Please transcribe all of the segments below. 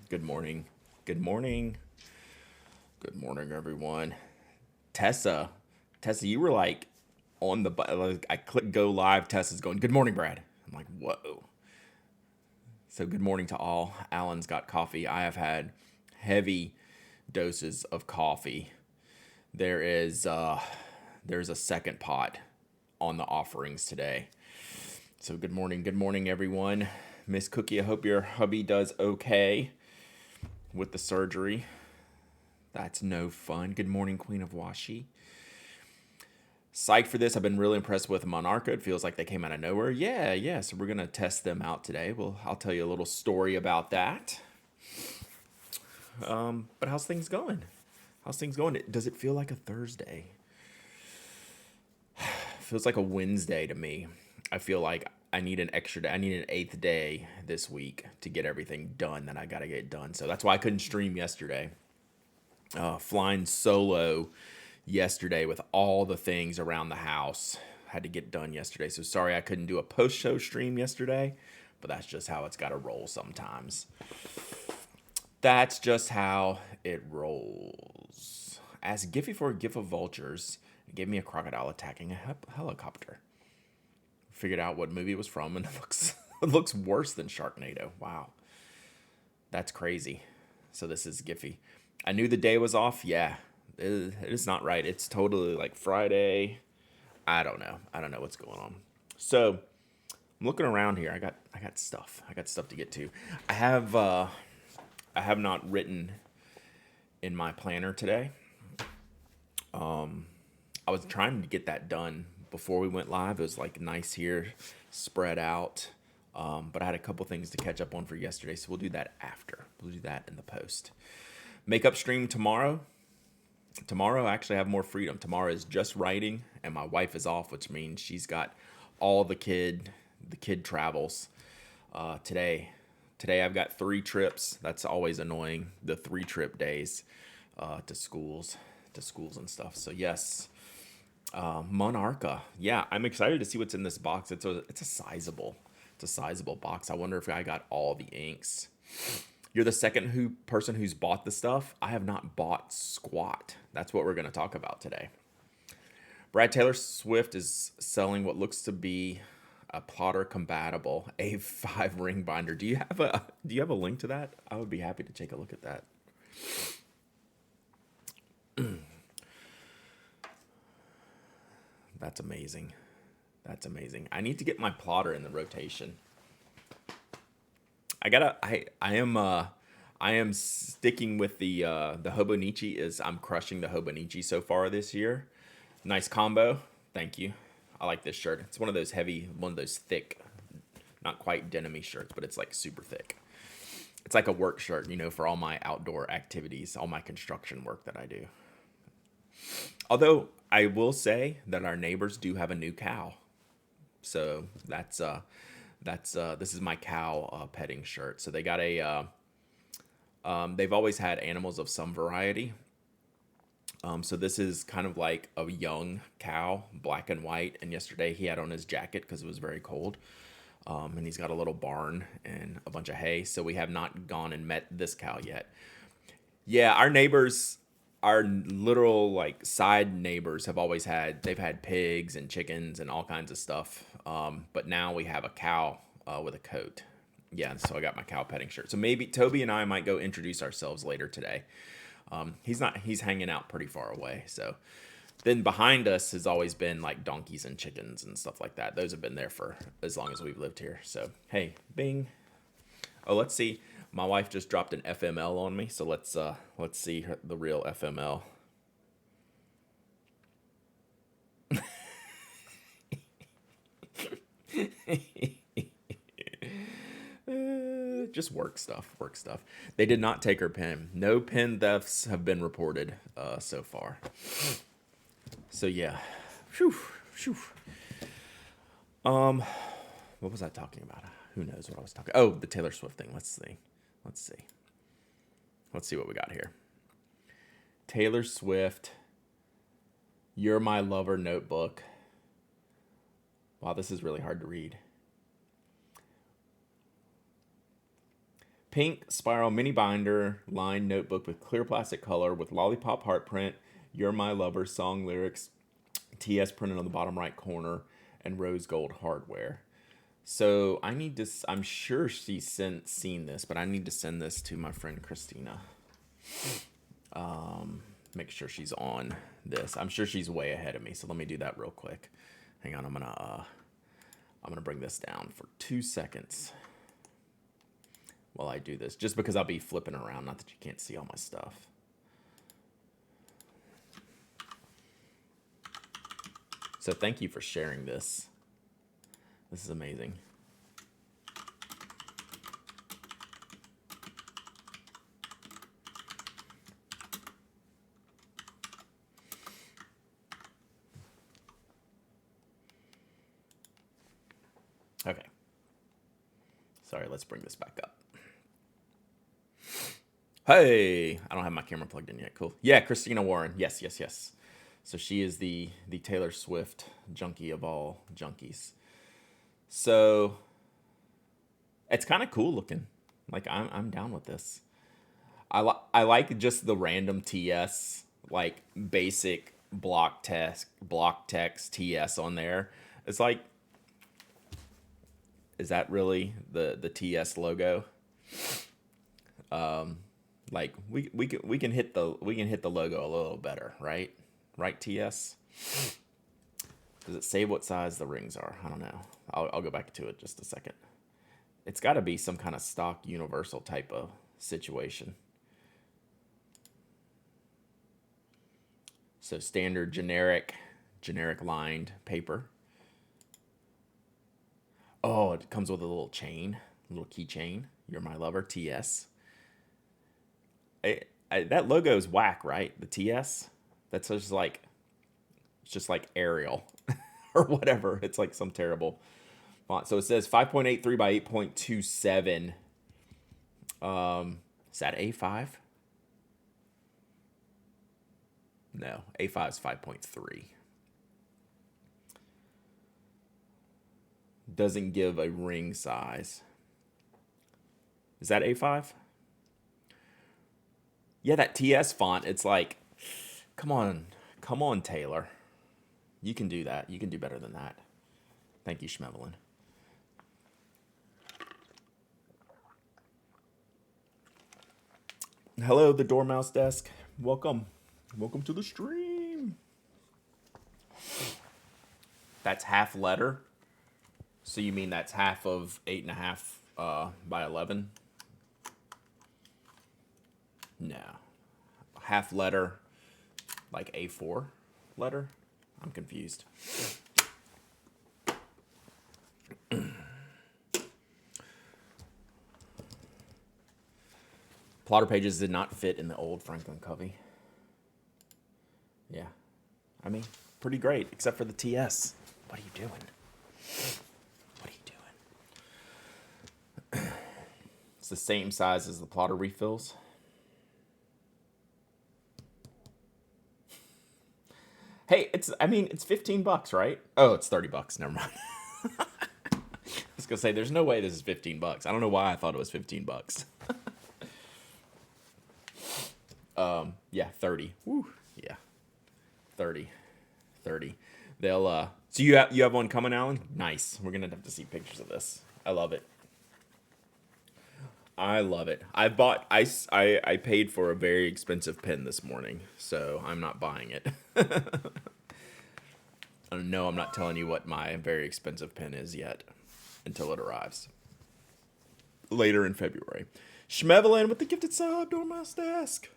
Good morning. Good morning. Good morning, everyone. Tessa, Tessa, you were like on the like, I click go live. Tessa's going, "Good morning, Brad." I'm like, "Whoa." So good morning to all. Alan's got coffee. I have had heavy doses of coffee. There is there's a second pot on the offerings today. So good morning, everyone. Miss Cookie, I hope your hubby does okay with the surgery. That's no fun. Good morning, Queen of Washi. Psyched for this. I've been really impressed with Monarca. It feels like they came out of nowhere. Yeah. So we're gonna test them out today. Well, I'll tell you a little story about that. But how's things going? How's things going? Does it feel like a Thursday? It feels like a Wednesday to me. I feel like I need an extra day. I need an eighth day this week to get everything done that I gotta get done. So that's why I couldn't stream yesterday. Flying solo yesterday with all the things around the house had to get done yesterday. So sorry I couldn't do a post show stream yesterday, but that's just how it's got to roll sometimes. That's just how it rolls. Ask Giffy for a gift of vultures. It gave me a crocodile attacking a helicopter. Figured out what movie it was from, and it looks worse than Sharknado. Wow, that's crazy. So this is Giffy. I knew the day was off. Yeah, it is not right. It's totally like Friday. I don't know. I don't know what's going on. So I'm looking around here. I got stuff. I got stuff to get to. I have not written in my planner today. I was trying to get that done before we went live. It was like nice here, spread out. But I had a couple things to catch up on for yesterday, so we'll do that after. We'll do that in the post. Makeup stream tomorrow. Tomorrow I actually have more freedom. Tomorrow is just writing, and my wife is off, which means she's got all the kid travels. Today I've got 3 trips. That's always annoying. The 3 trip days to schools and stuff. So yes, Monarca. Yeah, I'm excited to see what's in this box. It's a sizable box. I wonder if I got all the inks. You're the second person who's bought the stuff. I have not bought squat. That's what we're going to talk about today. Brad Taylor Swift is selling what looks to be a plotter compatible A5 ring binder. Do you have a link to that? I would be happy to take a look at that. That's amazing. That's amazing. I need to get my plotter in the rotation. I am sticking with the Hobonichi. I'm crushing the Hobonichi so far this year. Nice combo. Thank you. I like this shirt. It's one of those thick, not quite denim-y shirts, but it's like super thick. It's like a work shirt, for all my outdoor activities, all my construction work that I do. Although I will say that our neighbors do have a new cow. So that's this is my cow petting shirt. So they got they've always had animals of some variety. So this is kind of like a young cow, black and white. And yesterday he had on his jacket because it was very cold. And he's got a little barn and a bunch of hay. So we have not gone and met this cow yet. Yeah, our neighbors, our literal like side neighbors they've had pigs and chickens and all kinds of stuff. But now we have a cow with a coat. Yeah, so I got my cow petting shirt. So maybe Toby and I might go introduce ourselves later today. He's hanging out pretty far away. So then behind us has always been like donkeys and chickens and stuff like that. Those have been there for as long as we've lived here. So, hey, bing. Oh, let's see. My wife just dropped an FML on me. So let's see the real FML. Just work stuff. They did not take her pen. No pen thefts have been reported so far. So yeah. Whew. What was I talking about? Who knows what I was talking? Oh, the Taylor Swift thing. Let's see what we got here. Taylor Swift. You're My Lover notebook. Wow, this is really hard to read. Pink spiral mini binder lined notebook with clear plastic color with lollipop heart print, You're My Lover song lyrics, TS printed on the bottom right corner, and rose gold hardware. So I need to, I'm sure she's seen this, but I need to send this to my friend Christina. Make sure she's on this. I'm sure she's way ahead of me, so let me do that real quick. Hang on, I'm gonna bring this down for 2 seconds while I do this, just because I'll be flipping around, not that you can't see all my stuff. So thank you for sharing this. This is amazing. Okay. Sorry, let's bring this back up. Hey, I don't have my camera plugged in yet. Cool. Yeah, Christina Warren. Yes, yes, yes. So she is the Taylor Swift junkie of all junkies. So it's kind of cool looking. Like I'm down with this. I like just the random TS, like basic block text TS on there. It's like, is that really the TS logo? Like we can hit the logo a little better, right? Right, TS. Does it say what size the rings are? I don't know. I'll go back to it just a second. It's got to be some kind of stock universal type of situation. So standard generic lined paper. Oh, it comes with a little chain, a little keychain. You're My Lover, TS. That logo is whack, right? The TS. That's just like, it's just like Arial or whatever. It's like some terrible font. So it says 5.83 by 8.27. Is that A5? No, A5 is 5.3. Doesn't give a ring size. Is that A5? Yeah, that TS font, it's like, come on, Taylor. You can do that. You can do better than that. Thank you, Schmevelin. Hello, the Dormouse Desk. Welcome. Welcome to the stream. That's half letter. So you mean that's half of 8.5 by 11? No. Half letter, like A4 letter? I'm confused. Plotter pages did not fit in the old Franklin Covey. Yeah. I mean, pretty great, except for the TS. What are you doing? What are you doing? It's the same size as the plotter refills. Hey, it's $15, right? Oh, it's $30. Never mind. I was gonna say, there's no way this is $15. I don't know why I thought it was $15. Yeah, 30. Woo. Yeah. 30. They'll so you have one coming, Alan? Nice. We're gonna have to see pictures of this. I love it. I paid for a very expensive pen this morning, so I'm not buying it. No, I'm not telling you what my very expensive pen is yet until it arrives later in February. Schmevelin with the gifted sub, Dormouse Desk.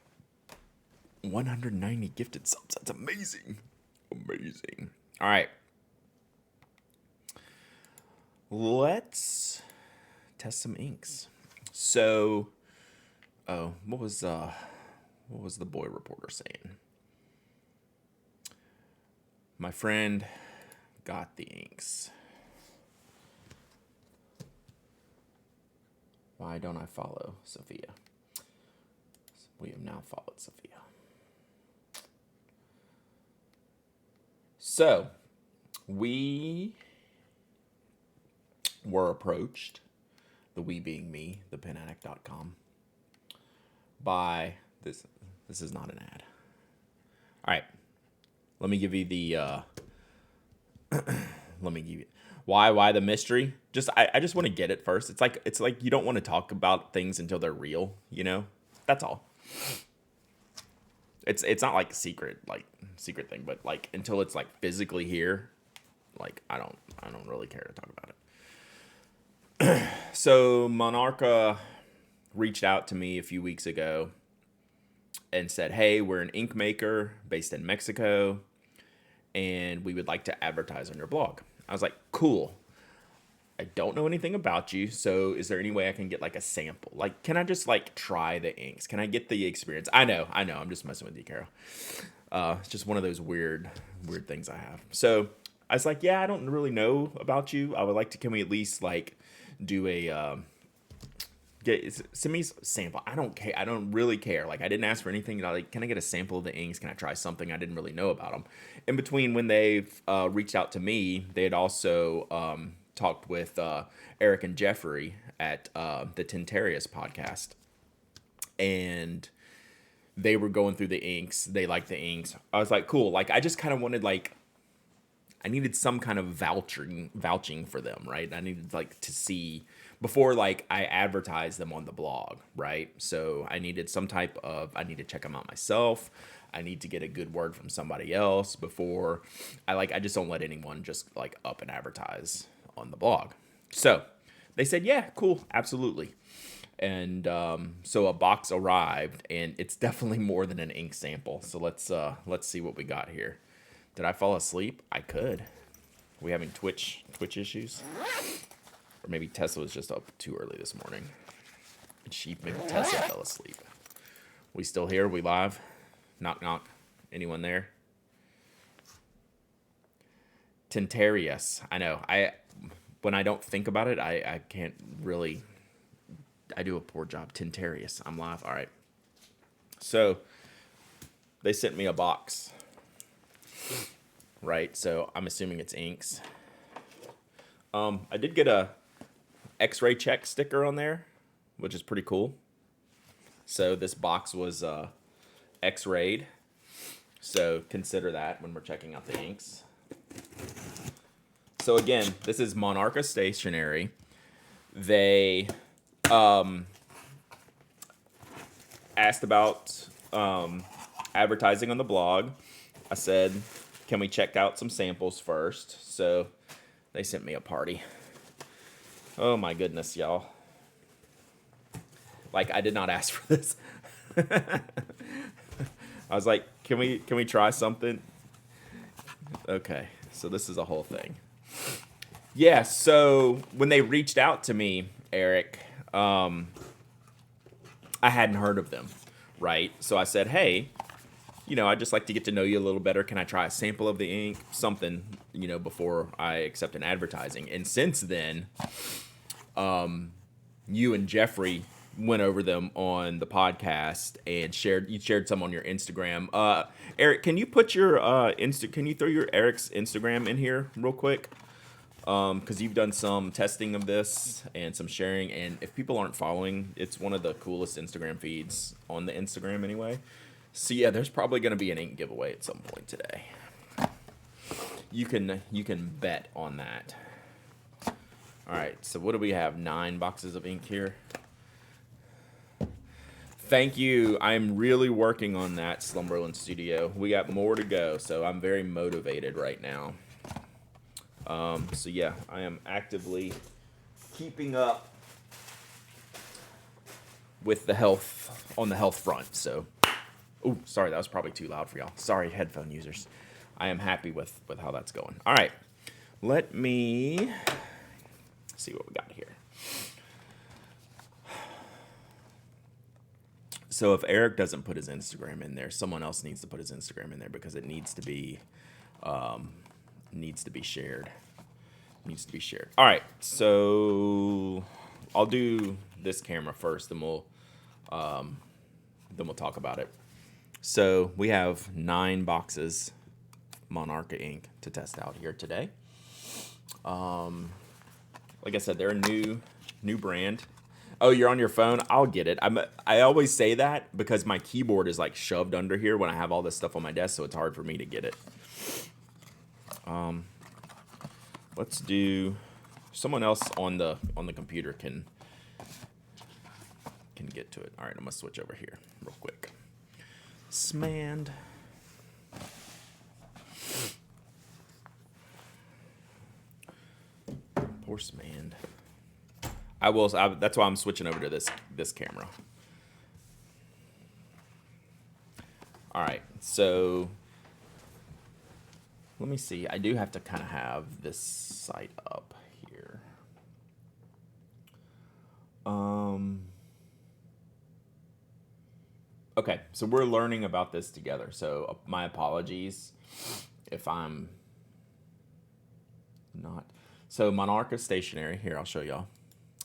190 gifted subs. That's amazing. Amazing. All right. Let's test some inks. So, what was the boy reporter saying? My friend got the inks. Why don't I follow Sophia? We have now followed Sophia. So, we were approached. the we being me, thepenaddict.com, by this. This is not an ad. All right, let me give you the. Let me give you why the mystery. I just want to get it first. It's like you don't want to talk about things until they're real. That's all. It's not like secret thing, but like until it's like physically here, like I don't really care to talk about it. So Monarca reached out to me a few weeks ago and said, "Hey, we're an ink maker based in Mexico, and we would like to advertise on your blog." I was like, "Cool. I don't know anything about you, so is there any way I can get like a sample? Like, can I just like try the inks? Can I get the experience?" I know. I'm just messing with you, Carol. It's just one of those weird things I have. So I was like, "Yeah, I don't really know about you. I would like to. Can we at least like do a send me a sample? I don't care. I don't really care. Like, I didn't ask for anything. Like, can I get a sample of the inks? Can I try something? I didn't really know about them. In between, when they reached out to me, they had also talked with Eric and Jeffrey at the Tintarius podcast, and they were going through the inks. They liked the inks. I was like, cool. Like, I just kind of wanted like. I needed some kind of vouching for them, right? I needed like to see before like I advertised them on the blog, right? So I needed I need to check them out myself. I need to get a good word from somebody else before I just don't let anyone just like up and advertise on the blog. So they said, yeah, cool, absolutely. And so a box arrived, and it's definitely more than an ink sample. So let's see what we got here. Did I fall asleep? I could. Are we having Twitch issues? Or maybe Tesla was just up too early this morning. Maybe Tesla fell asleep. We still here? We live? Knock, knock. Anyone there? Tintarius. I know. When I don't think about it, I can't really. I do a poor job. Tintarius. I'm live. All right. So they sent me a box. Right, so I'm assuming it's inks. I did get a X-ray check sticker on there, which is pretty cool. So this box was X-rayed. So consider that when we're checking out the inks. So again, this is Monarca Stationery. They asked about advertising on the blog. I said, can we check out some samples first? So they sent me a party. Oh my goodness, y'all. Like, I did not ask for this. I was like, can we try something? Okay, so this is a whole thing. Yeah, so when they reached out to me, Eric, I hadn't heard of them, right? So I said, hey, I'd just like to get to know you a little better. Can I try a sample of the ink? Something, before I accept an advertising. And since then, you and Jeffrey went over them on the podcast and shared some on your Instagram. Eric, can you put your can you throw your Eric's Instagram in here real quick? Because you've done some testing of this and some sharing, and if people aren't following, it's one of the coolest Instagram feeds on the Instagram anyway. So yeah, there's probably going to be an ink giveaway at some point today. You can bet on that. All right, so what do we have? 9 boxes of ink here. Thank you. I'm really working on that, Slumberland Studio. We got more to go, so I'm very motivated right now. So yeah, I am actively keeping up with the health on the health front. So. Oh, sorry, that was probably too loud for y'all. Sorry, headphone users. I am happy with how that's going. All right, let me see what we got here. So if Eric doesn't put his Instagram in there, someone else needs to put his Instagram in there because it needs to be shared. Needs to be shared. All right, so I'll do this camera first, then we'll talk about it. So we have 9 boxes Monarca ink to test out here today. Like I said, they're a new New brand. Oh, you're on your phone? I'll get it. I always say that because my keyboard is like shoved under here when I have all this stuff on my desk, so it's hard for me to get it. Let's do someone else on the computer can get to it. All right, I'm gonna switch over here real quick. Smand. Poor Smand. That's why I'm switching over to this camera. All right, so let me see. I do have to kind of have this site up here. Okay, so we're learning about this together. So my apologies if I'm not. So Monarca Stationery, here, I'll show y'all.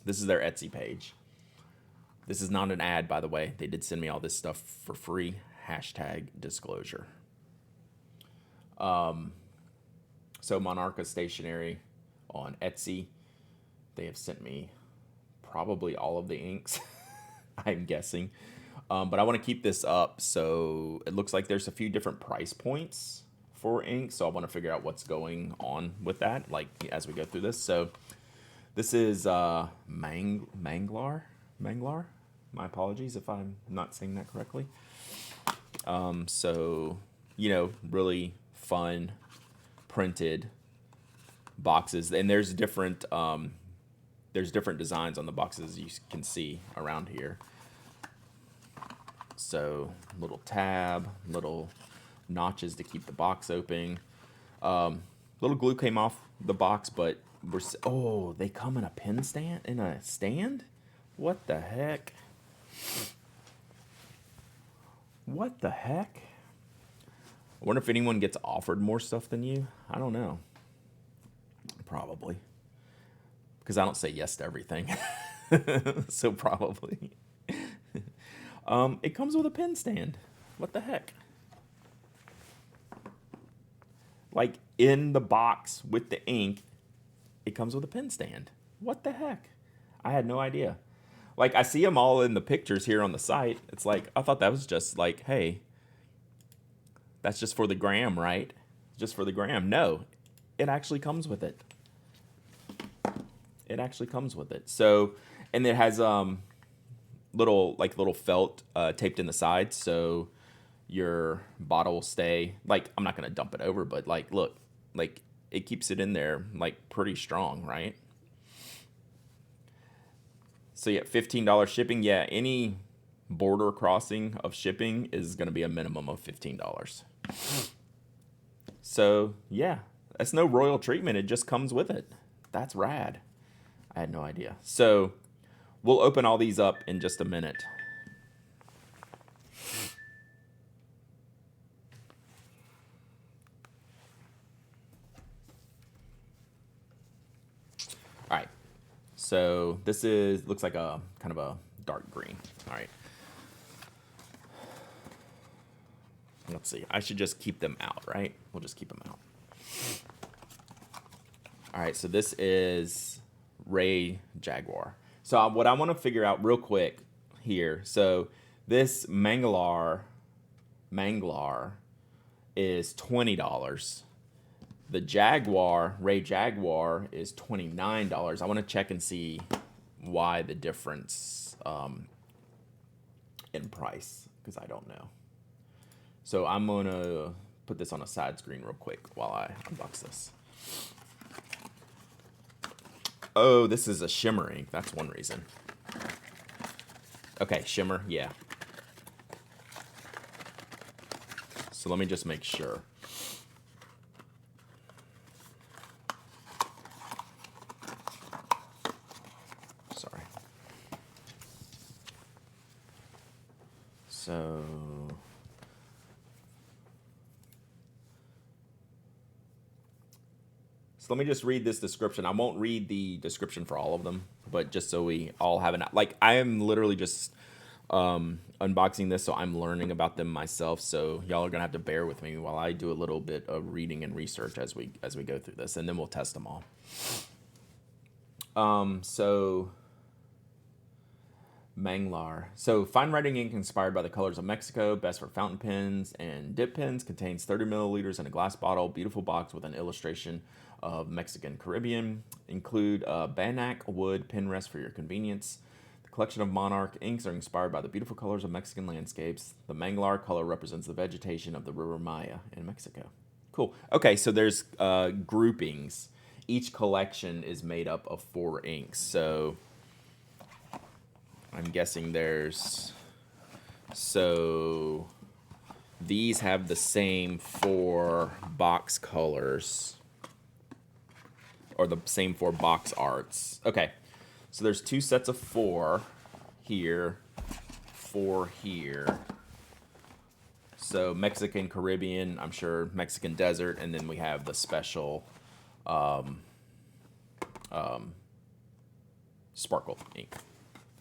This is their Etsy page. This is not an ad, by the way. They did send me all this stuff for free. #disclosure. So Monarca Stationery on Etsy. They have sent me probably all of the inks, I'm guessing. But I want to keep this up. So it looks like there's a few different price points for ink. So I want to figure out what's going on with that, like as we go through this. So this is Manglar. My apologies if I'm not saying that correctly. So, really fun printed boxes, and there's different designs on the boxes you can see around here. So little tab, little notches to keep the box open. Little glue came off the box, but they come in a pen stand. What the heck? What the heck? I wonder if anyone gets offered more stuff than you. I don't know. Probably. Because I don't say yes to everything. So probably. It comes with a pen stand. What the heck? Like in the box with the ink, it comes with a pen stand. What the heck? I had no idea. Like, I see them all in the pictures here on the site. It's like, I thought that was just like, hey, that's just for the gram, right? Just for the gram. No, it actually comes with it. It actually comes with it. So, and it has little felt taped in the sides, so your bottle will stay. Like, I'm not gonna dump it over, but like, look, like it keeps it in there like pretty strong, right? So yeah, $15 shipping. Yeah, any border crossing of shipping is going to be a minimum of $15. So yeah, that's no royal treatment. It just comes with it. That's rad. I had no idea. So we'll open all these up in just a minute. All right. So this looks like a kind of a dark green. All right. Let's see. I should just keep them out, right? We'll just keep them out. All right. So this is Ray Jaguar. So what I want to figure out real quick here. So this Manglar is $20. The Jaguar, Ray Jaguar, is $29. I want to check and see why the difference in price, because I don't know. So I'm going to put this on a side screen real quick while I unbox this. Oh, this is a shimmer ink. That's one reason. Okay, shimmer, yeah. So let me just make sure. Sorry. So let me just read this description. I won't read the description for all of them, but just so we all have like, I am literally just unboxing this, so I'm learning about them myself. So y'all are gonna have to bear with me while I do a little bit of reading and research as we go through this, and then we'll test them all. So Manglar. So fine writing ink inspired by the colors of Mexico, best for fountain pens and dip pens, contains 30 milliliters in a glass bottle, beautiful box with an illustration of Mexican Caribbean. Include a Bannack wood pen rest for your convenience. The collection of Monarch inks are inspired by the beautiful colors of Mexican landscapes. The Manglar color represents the vegetation of the River Maya in Mexico. Cool. Okay, so there's groupings. Each collection is made up of 4 inks. So I'm guessing so these have the same 4 box colors, or the same 4 box arts. Okay, so there's 2 sets of 4 here, 4 here. So Mexican Caribbean, I'm sure Mexican desert, and then we have the special sparkle ink.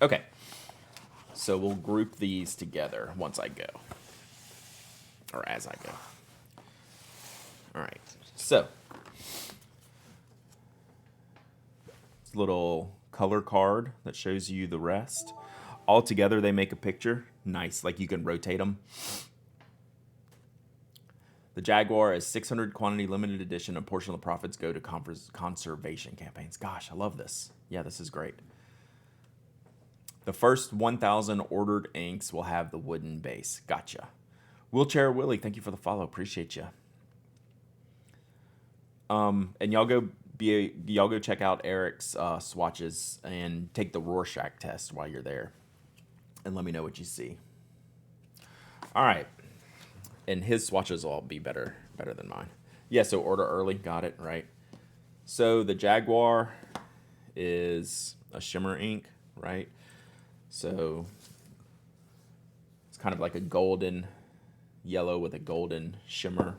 Okay, so we'll group these together once I go, or as I go. All right, so this little color card that shows you the rest. All together, they make a picture. Nice, like you can rotate them. The Jaguar is 600 quantity limited edition. A portion of the profits go to conservation campaigns. Gosh, I love this. Yeah, this is great. The first 1,000 ordered inks will have the wooden base. Gotcha. Wheelchair Willie, thank you for the follow. Appreciate you. And y'all go check out Eric's swatches and take the Rorschach test while you're there, and let me know what you see. All right, and his swatches will all be better than mine. Yeah, so order early. Got it right. So the Jaguar is a shimmer ink, right? So it's kind of like a golden yellow with a golden shimmer.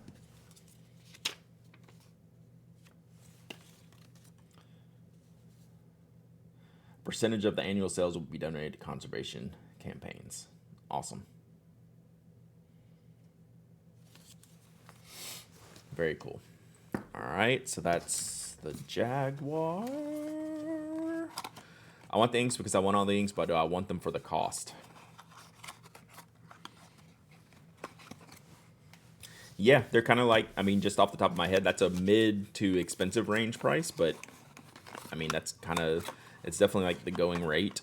Percentage of the annual sales will be donated to conservation campaigns. Awesome. Very cool. All right, so that's the Jaguar. I want the inks because I want all the inks, but I want them for the cost. Yeah, they're kind of like, I mean, just off the top of my head, that's a mid to expensive range price, but I mean, that's kind of, it's definitely like the going rate,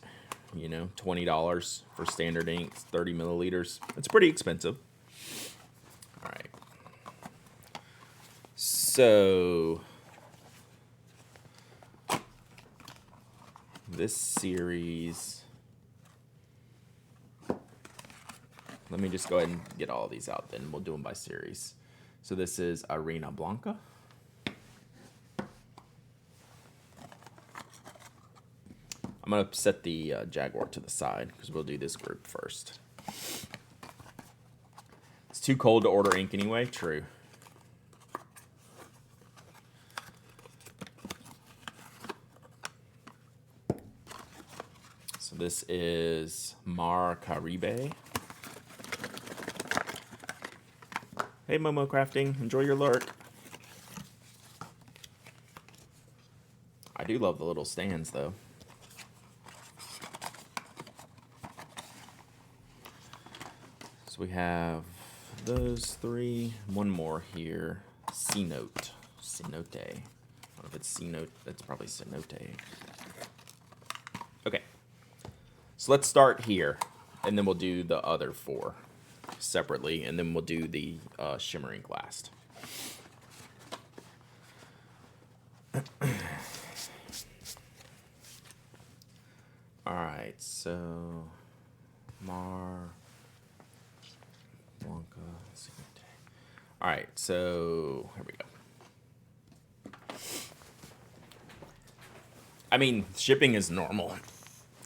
you know, $20 for standard inks, 30 milliliters. It's pretty expensive. All right. So this series, let me just go ahead and get all of these out, then we'll do them by series. So this is Arena Blanca. I'm going to set the Jaguar to the side because we'll do this group first. It's too cold to order ink anyway. True. So this is Mar Caribe. Hey, Momo Crafting. Enjoy your lurk. I do love the little stands, though. So we have those 3. One more here. C-Note. C-Note. I don't know if it's C-Note. That's probably C-Note. Okay. So let's start here, and then we'll do the other 4 separately, and then we'll do the shimmer ink last. All right, so Mar Blanca. All right, so here we go. I mean, shipping is normal.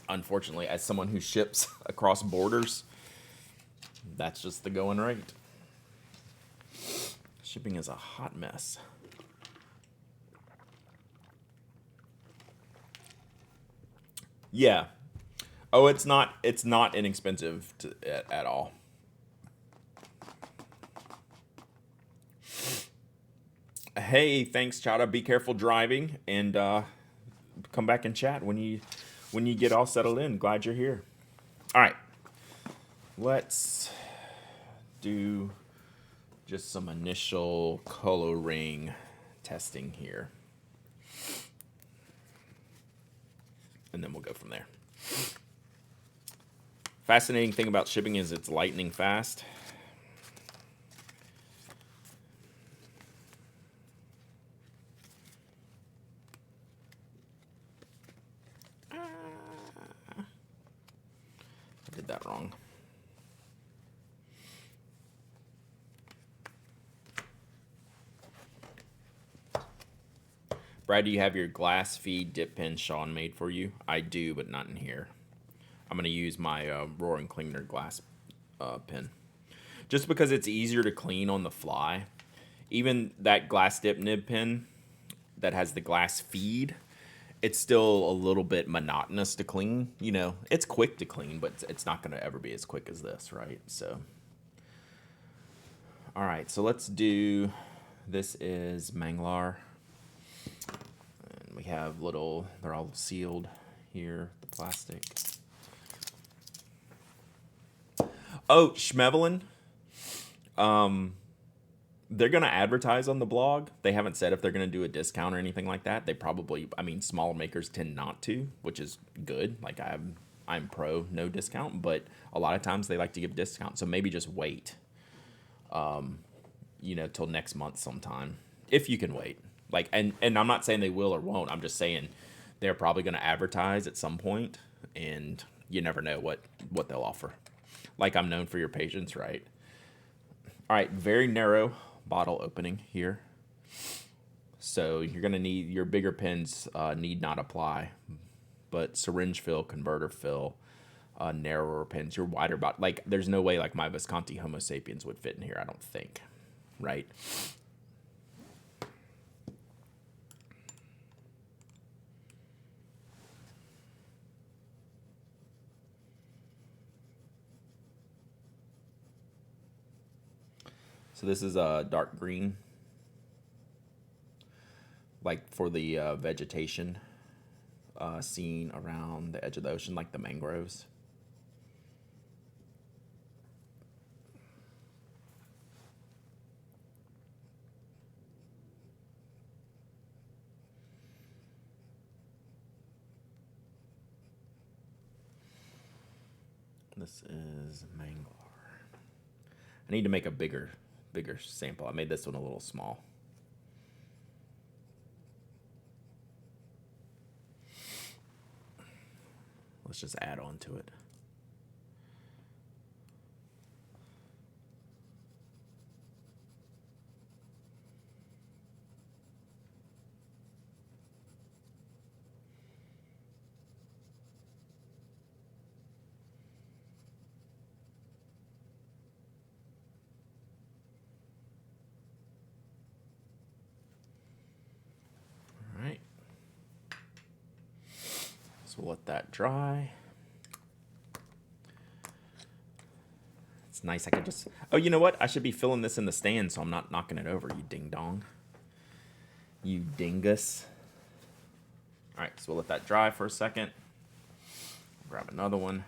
Unfortunately, as someone who ships across borders, that's just the going rate. Shipping is a hot mess. Yeah. Oh, it's not inexpensive at all. Hey, thanks, Chada. Be careful driving, and come back and chat when you get all settled in. Glad you're here. All right. Let's do just some initial coloring testing here. And then we'll go from there. Fascinating thing about shipping is it's lightning fast. I did that wrong. Brad, do you have your glass feed dip pen Sean made for you? I do, but not in here. I'm going to use my Roaring Cleaner glass pen. Just because it's easier to clean on the fly. Even that glass dip nib pen that has the glass feed, it's still a little bit monotonous to clean. You know, it's quick to clean, but it's not going to ever be as quick as this, right? So, all right, so let's do, this is Manglar. And we have little, they're all sealed here, the plastic. Oh, Schmevelin. They're going to advertise on the blog. They haven't said if they're going to do a discount or anything like that. They probably, I mean, smaller makers tend not to, which is good. Like I'm pro no discount, but a lot of times they like to give discounts. So maybe just wait, you know, till next month sometime, if you can wait. Like, and I'm not saying they will or won't. I'm just saying they're probably going to advertise at some point, and you never know what they'll offer. Like, I'm known for your patience, right? All right, very narrow bottle opening here. So you're going to need, your bigger pens need not apply, but syringe fill, converter fill, narrower pens, your wider bottle. Like, there's no way like my Visconti Homo sapiens would fit in here, I don't think, right? So this is a dark green, like for the vegetation seen around the edge of the ocean, like the mangroves. This is Manglar. I need to make a bigger sample. I made this one a little small. Let's just add on to it. All right. So we'll let that dry. It's nice. I can just, oh, you know what? I should be filling this in the stand so I'm not knocking it over, you ding dong. You dingus. All right, so we'll let that dry for a second. Grab another one.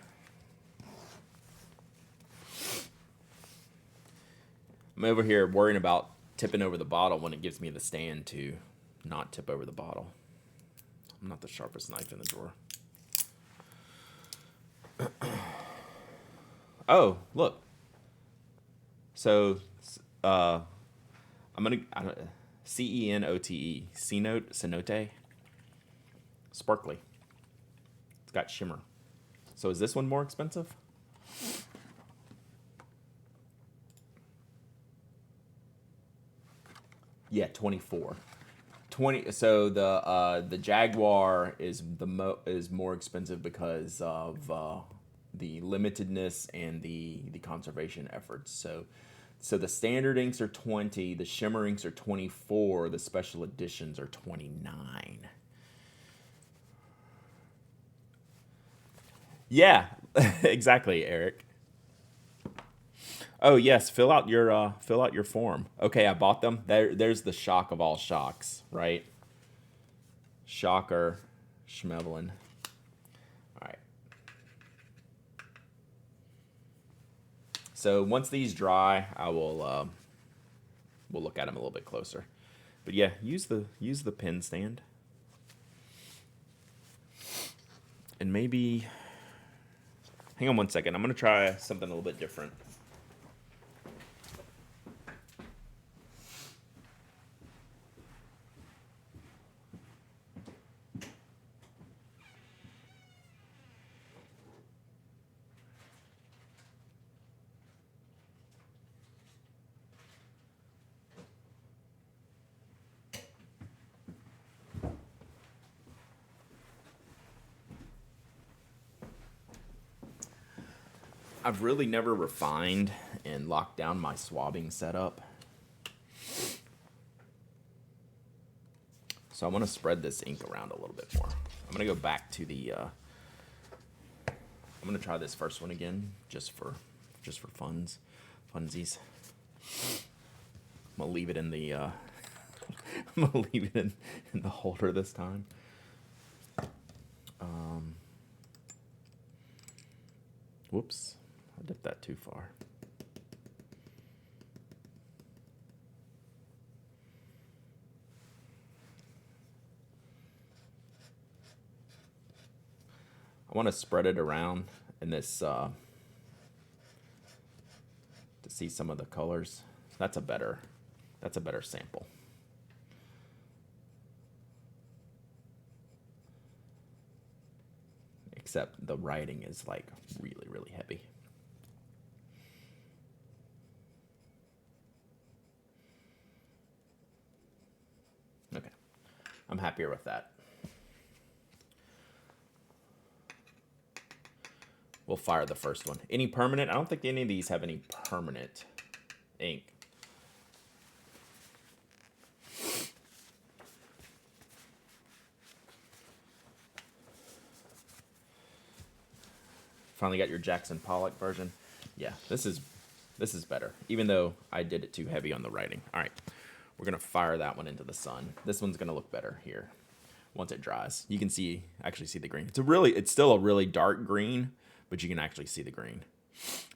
I'm over here worrying about tipping over the bottle when it gives me the stand to not tip over the bottle. I'm not the sharpest knife in the drawer. Oh, look. So, I'm going to, C-E-N-O-T-E, Cenote, sparkly. It's got shimmer. So is this one more expensive? Yeah, 24. 20. So the Jaguar is is more expensive because of the limitedness and the conservation efforts. So the standard inks are 20, the shimmer inks are 24, the special editions are 29. Yeah, exactly, Eric. Oh yes, fill out your form. Okay, I bought them. There's the shock of all shocks, right? Shocker, Schmevelin. All right. So once these dry, I will we'll look at them a little bit closer. But yeah, use the pen stand. And maybe hang on one second. I'm gonna try something a little bit different. I've really never refined and locked down my swabbing setup. So I want to spread this ink around a little bit more. I'm going to go back to the I'm going to try this first one again just for funsies. I'm going to leave it in the I'm going to leave it in the holder this time. Whoops. I dipped that too far. I want to spread it around in this to see some of the colors. That's a better sample. Except the writing is like really, really heavy. Okay, I'm happier with that. We'll fire the first one. Any permanent? I don't think any of these have any permanent ink. Finally got your Jackson Pollock version. Yeah, this is better, even though I did it too heavy on the writing. All right, we're gonna fire that one into the sun. This one's gonna look better here once it dries. You can actually see the green. It's still a really dark green, but you can actually see the green.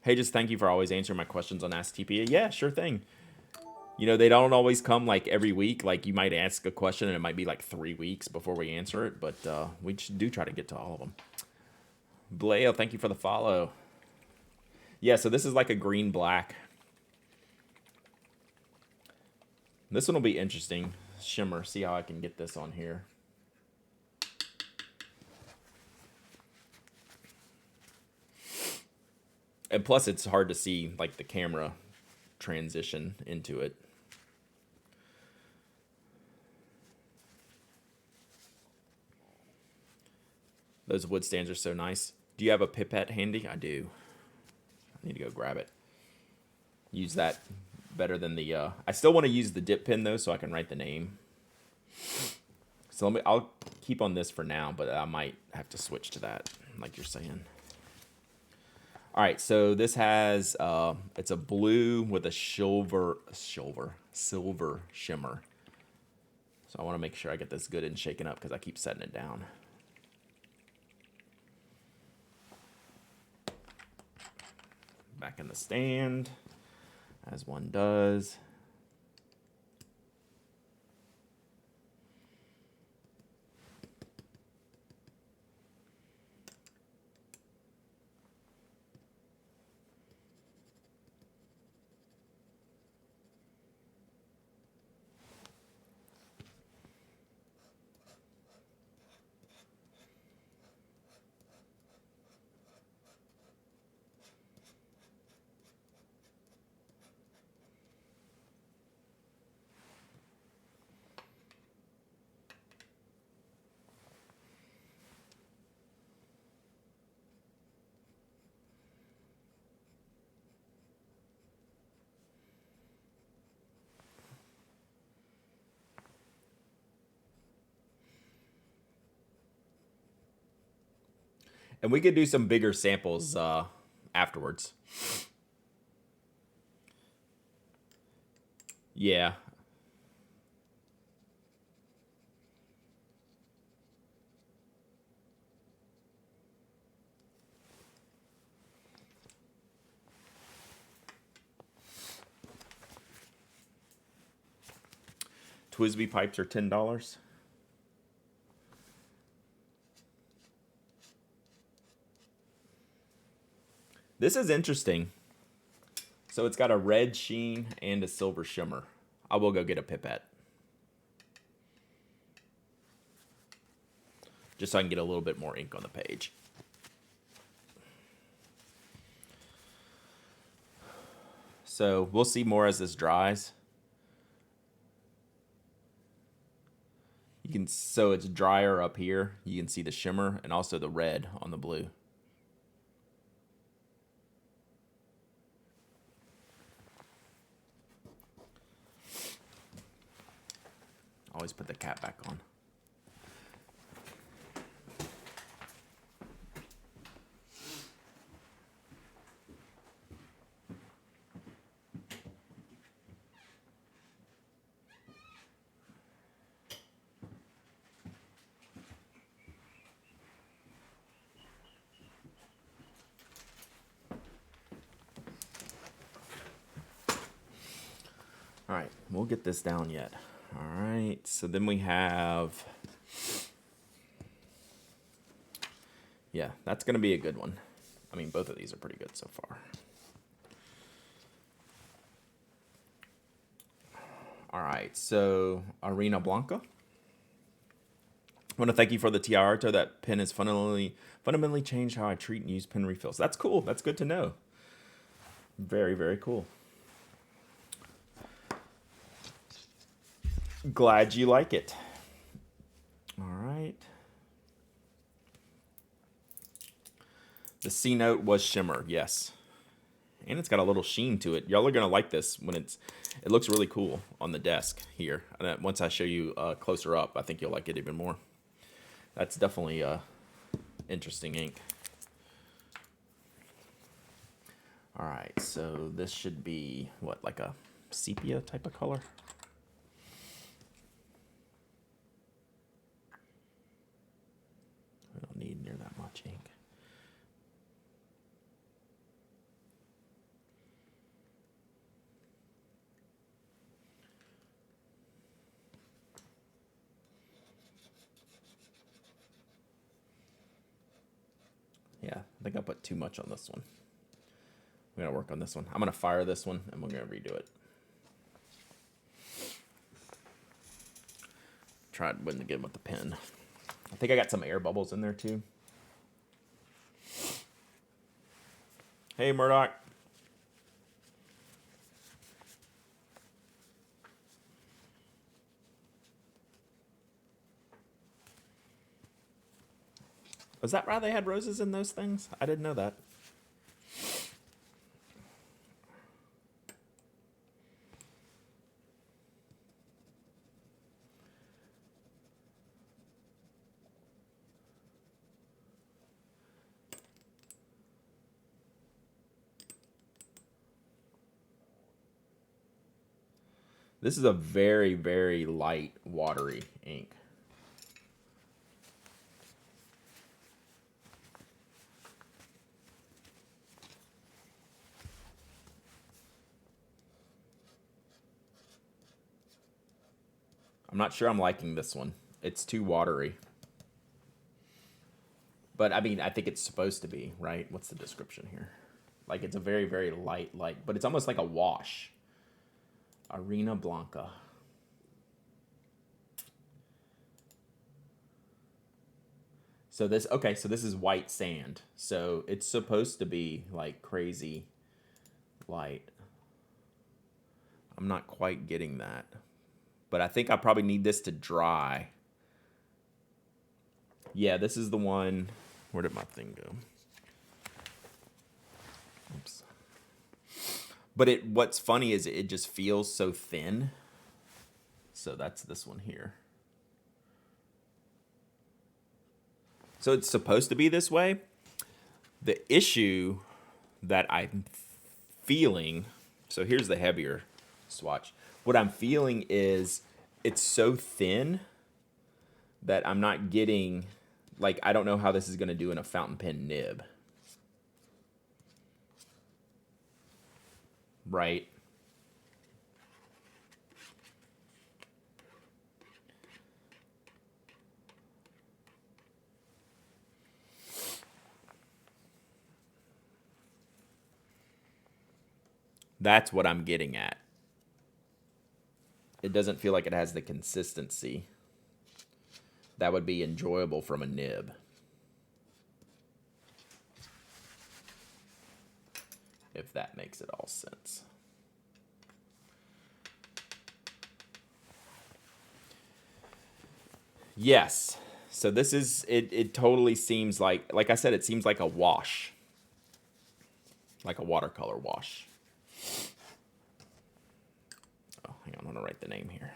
Hey, just thank you for always answering my questions on Ask TPA. Yeah, sure thing. You know, they don't always come like every week. Like you might ask a question and it might be like 3 weeks before we answer it, but we do try to get to all of them. Blaio, thank you for the follow. Yeah, so this is like a green-black. This one will be interesting. Shimmer, see how I can get this on here. And plus it's hard to see like the camera transition into it. Those wood stands are so nice. Do you have a pipette handy? I do. I need to go grab it. Use that better than the I still want to use the dip pen though so I can write the name. So I'll keep on this for now, but I might have to switch to that like you're saying. All right, so this has it's a blue with a silver shimmer. So I want to make sure I get this good and shaken up because I keep setting it down. Back in the stand, as one does. And we could do some bigger samples afterwards. Yeah. Twisby pipes are $10. This is interesting. So it's got a red sheen and a silver shimmer. I will go get a pipette. Just so I can get a little bit more ink on the page. So we'll see more as this dries. So it's drier up here. You can see the shimmer and also the red on the blue. Always put the cap back on. All right, we'll get this down yet. All right, so then we have, yeah, that's going to be a good one. I mean, both of these are pretty good so far. All right, so Arena Blanca. I want to thank you for the Tiarto. That pen has fundamentally changed how I treat and use pen refills. That's cool. That's good to know. Very, very cool. Glad you like it. All right. The C note was shimmer, yes. And it's got a little sheen to it. Y'all are going to like this when it looks really cool on the desk here. And once I show you closer up, I think you'll like it even more. That's definitely interesting ink. All right, so this should be, what, like a sepia type of color? We don't need near that much ink. Yeah, I think I put too much on this one. We're gonna work on this one. I'm gonna fire this one and we're gonna redo it. Tried when to get with the pen. I think I got some air bubbles in there too. Hey, Murdoch. Was that why they had roses in those things? I didn't know that. This is a very, very light, watery ink. I'm not sure I'm liking this one. It's too watery. But, I mean, I think it's supposed to be, right? What's the description here? Like, it's a very, very light, but it's almost like a wash. Arena Blanca. So this, okay, so this is white sand. So it's supposed to be, like, crazy light. I'm not quite getting that. But I think I probably need this to dry. Yeah, this is the one. Where did my thing go? Oops. But what's funny is it just feels so thin. So that's this one here. So it's supposed to be this way. The issue that I'm feeling, so here's the heavier swatch. What I'm feeling is it's so thin that I'm not getting, like, I don't know how this is going to do in a fountain pen nib. Right? That's what I'm getting at. It doesn't feel like it has the consistency that would be enjoyable from a nib. If that makes it all sense. Yes. So this is, it totally seems like I said, it seems like a wash. Like a watercolor wash. Oh, hang on, I'm going to write the name here.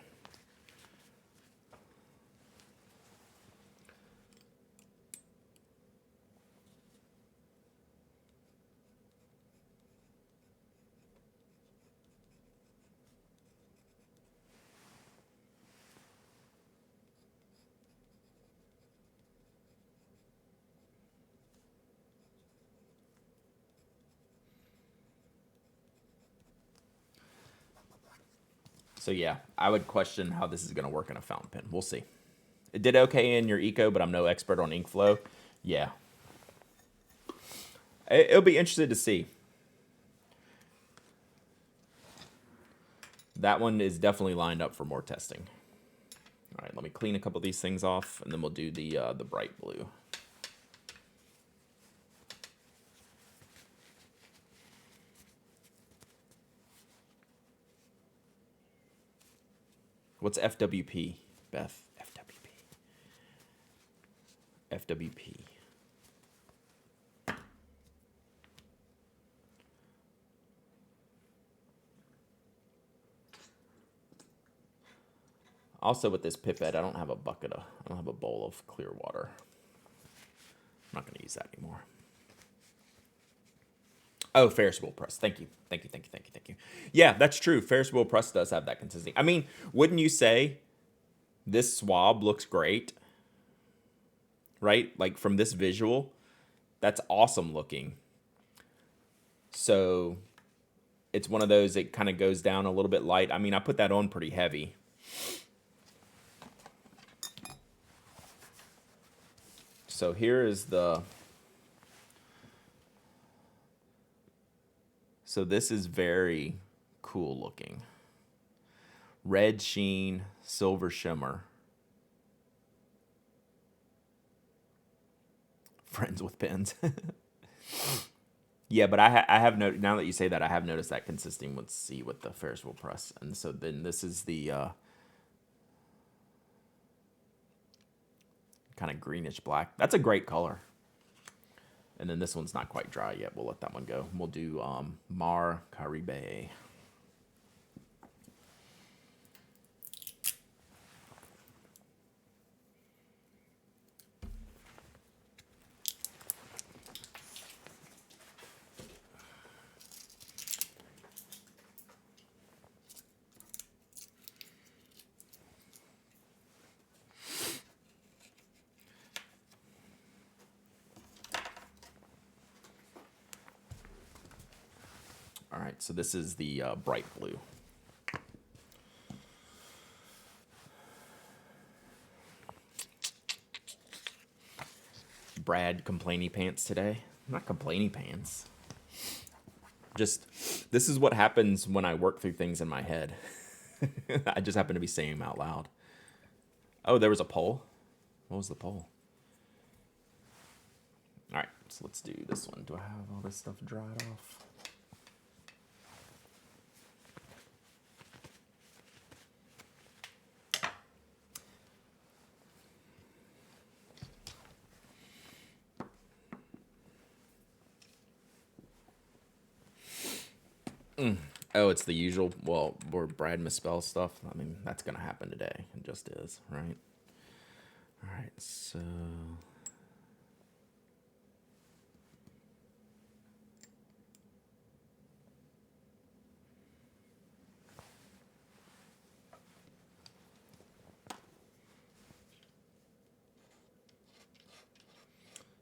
So yeah, I would question how this is going to work in a fountain pen. We'll see. It did okay in your Eco, but I'm no expert on ink flow. Yeah. It'll be interesting to see. That one is definitely lined up for more testing. All right, let me clean a couple of these things off, and then we'll do the bright blue. What's FWP, Beth? FWP. FWP. Also, with this pipette, I don't have a bowl of clear water. I'm not going to use that anymore. Oh, Ferris wheel press. Thank you. Thank you, thank you, thank you, thank you. Yeah, that's true. Ferris wheel press does have that consistency. I mean, wouldn't you say this swab looks great? Right? Like from this visual, that's awesome looking. So it's one of those that kind of goes down a little bit light. I mean, I put that on pretty heavy. So here is the... So this is very cool looking. Red sheen, silver shimmer. Friends with pens. Yeah, but I have noticed, now that you say that, I have noticed that consistency with the Ferris wheel press. And so then this is the kind of greenish black. That's a great color. And then this one's not quite dry yet. We'll let that one go. We'll do Mar Caribe. All right, so this is the bright blue. Brad complainy pants today. Not complainy pants. Just, this is what happens when I work through things in my head. I just happen to be saying them out loud. Oh, there was a poll? What was the poll? All right, so let's do this one. Do I have all this stuff dried off? Oh, it's the usual, well, where Brad misspells stuff. I mean, that's going to happen today. It just is, right? All right, so...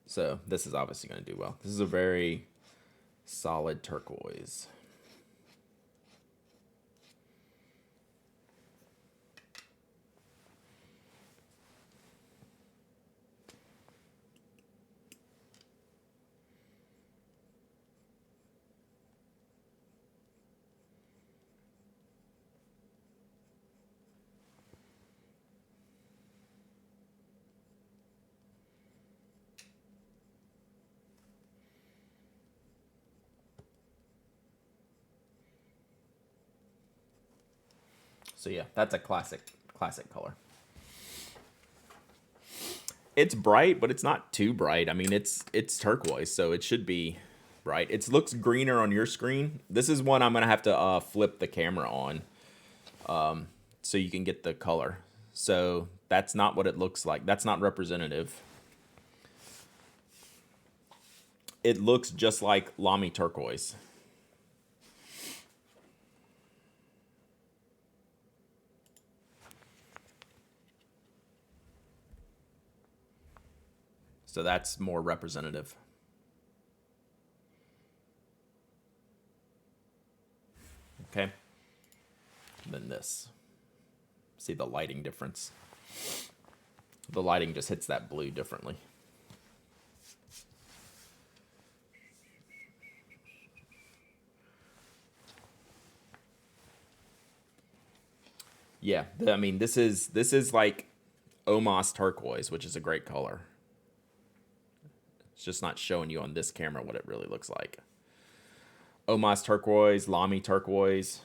So this is obviously going to do well. This is a very solid turquoise. So yeah, that's a classic color. It's bright, but it's not too bright. I mean, it's turquoise, so it should be bright. It looks greener on your screen. This is one I'm gonna have to flip the camera on, so you can get the color. So that's not what it looks like. That's not representative. It looks just like Lamy turquoise. So that's more representative. Okay. Then this. See the lighting difference. The lighting just hits that blue differently. Yeah, I mean this is like Omas turquoise, which is a great color. It's just not showing you on this camera what it really looks like. Omas turquoise, Lamy turquoise.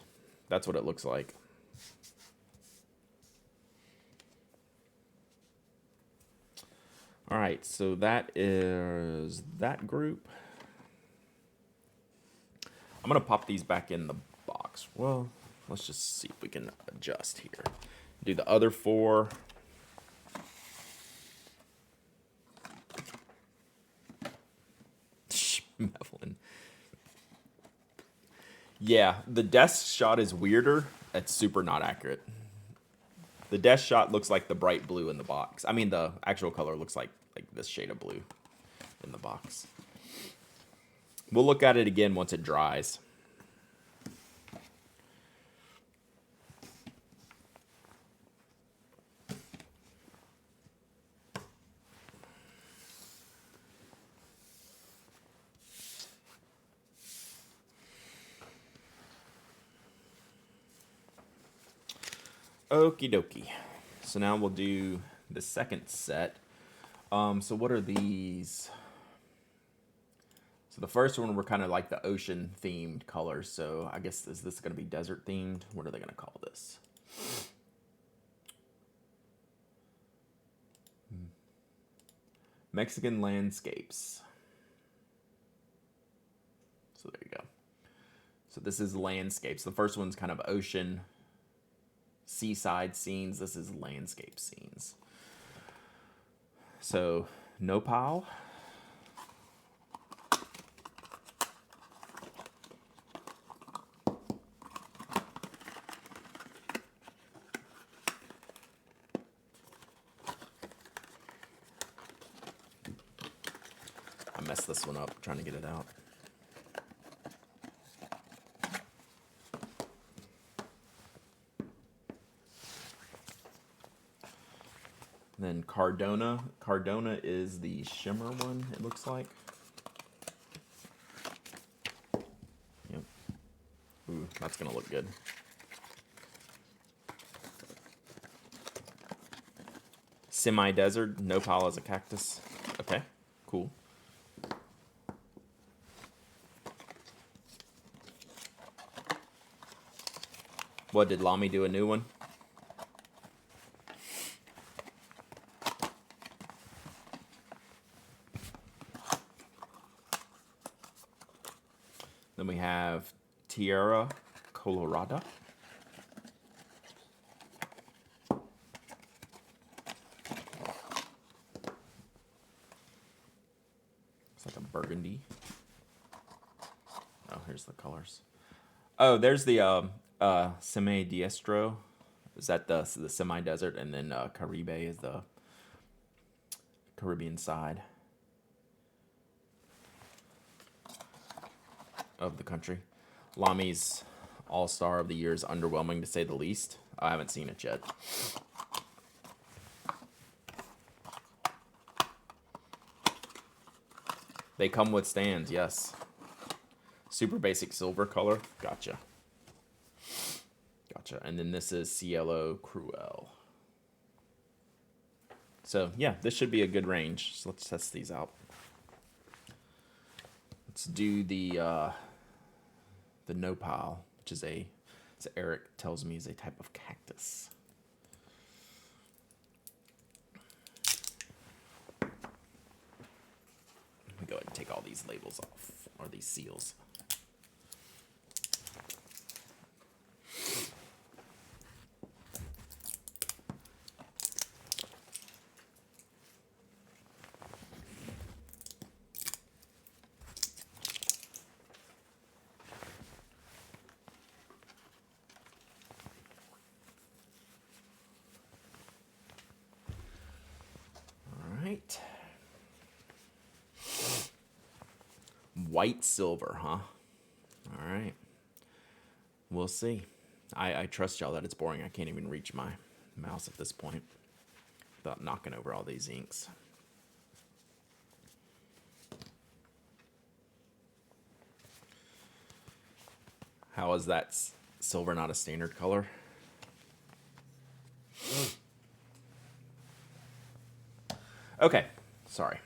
That's what it looks like. All right, so that is that group. I'm going to pop these back in the box. Well, let's just see if we can adjust here. Do the other four. Evelyn. Yeah, the desk shot is weirder. It's super not accurate. The desk shot looks like the bright blue in the box. I mean, the actual color looks like this shade of blue in the box. We'll look at it again once it dries. Okie dokie. So now we'll do the second set. So what are these? So the first one were kind of like the ocean themed colors. So I guess, is this going to be desert themed? What are they going to call this? Mexican landscapes. So there you go. So this is landscapes. The first one's kind of ocean, seaside scenes. This is landscape scenes. So nopal. I messed this one up trying to get it out. Then Cardona. Cardona is the shimmer one, it looks like. Yep. Ooh, that's going to look good. Semi-desert. Nopal as a cactus. Okay, cool. What, did Lamy do a new one? Then we have Tierra Colorada. It's like a burgundy. Oh, here's the colors. Oh, there's the Semi Diestro. Is that the semi-desert? And then Caribe is the Caribbean side of the country. Lamy's All-Star of the Year is underwhelming, to say the least. I haven't seen it yet. They come with stands, yes. Super basic silver color. Gotcha. Gotcha. And then this is Cielo Cruel. So, yeah, this should be a good range. So let's test these out. Let's do the nopal, which is a As Eric tells me, is a type of cactus. Let me go ahead and take all these labels off, or these seals. White silver, huh? All right. We'll see. I trust y'all that it's boring. I can't even reach my mouse at this point without knocking over all these inks. How is that silver not a standard color? Okay. Sorry.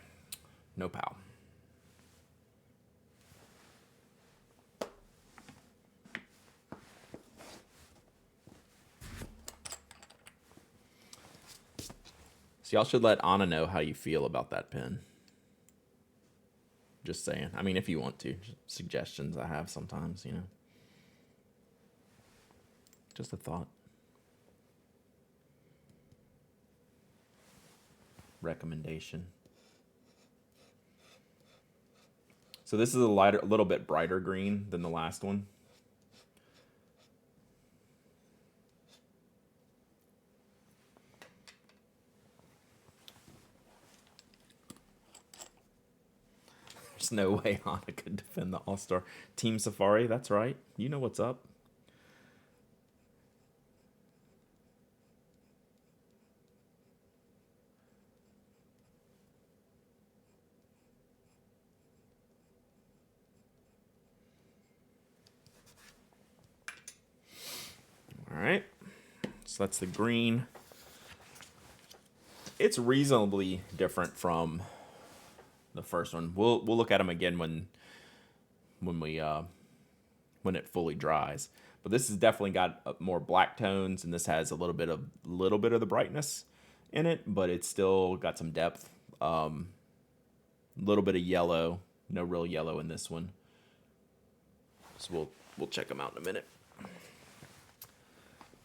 No pow. So y'all should let Anna know how you feel about that pen. Just saying. I mean, if you want to. Suggestions I have sometimes, you know. Just a thought. Recommendation. So this is a little bit brighter green than the last one. There's no way Anna could defend the All-Star. Team Safari, that's right. You know what's up. All right. So that's the green. It's reasonably different from the first one. We'll look at them again when it fully dries. But this has definitely got more black tones, and this has a little bit of the brightness in it, but it's still got some depth. Little bit of yellow, no real yellow in this one. So we'll check them out in a minute.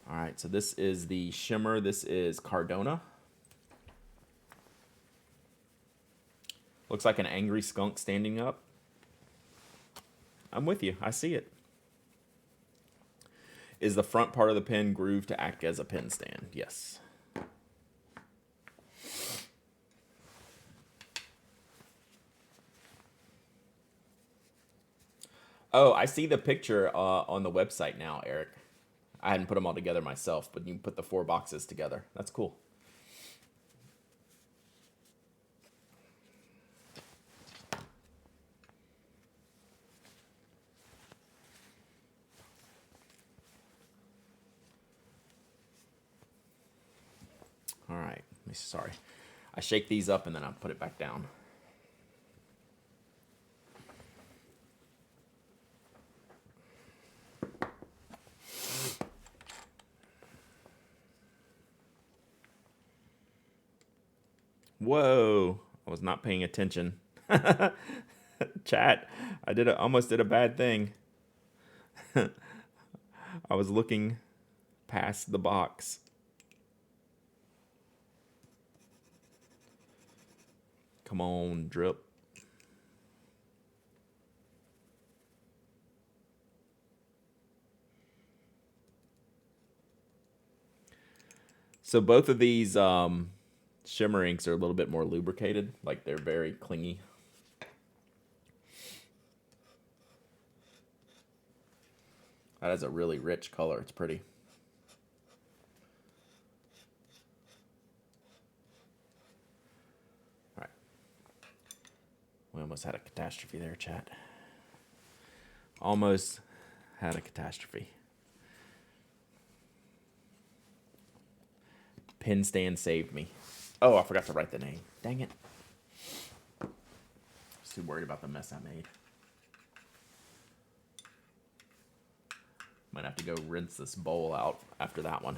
All right, so this is the shimmer. This is Cardona. Looks like an angry skunk standing up. I'm with you. I see it. Is the front part of the pen grooved to act as a pen stand? Yes. Oh, I see the picture on the website now, Eric. I hadn't put them all together myself, but you put the 4 boxes together. That's cool. All right. Sorry. I shake these up and then I put it back down. Whoa. I was not paying attention. Chat. Almost did a bad thing. I was looking past the box. Come on, drip. So both of these shimmer inks are a little bit more lubricated. Like they're very clingy. That has a really rich color. It's pretty. All right. We almost had a catastrophe there, chat. Almost had a catastrophe. Pen stand saved me. Oh, I forgot to write the name. Dang it. I was too worried about the mess I made. Might have to go rinse this bowl out after that one.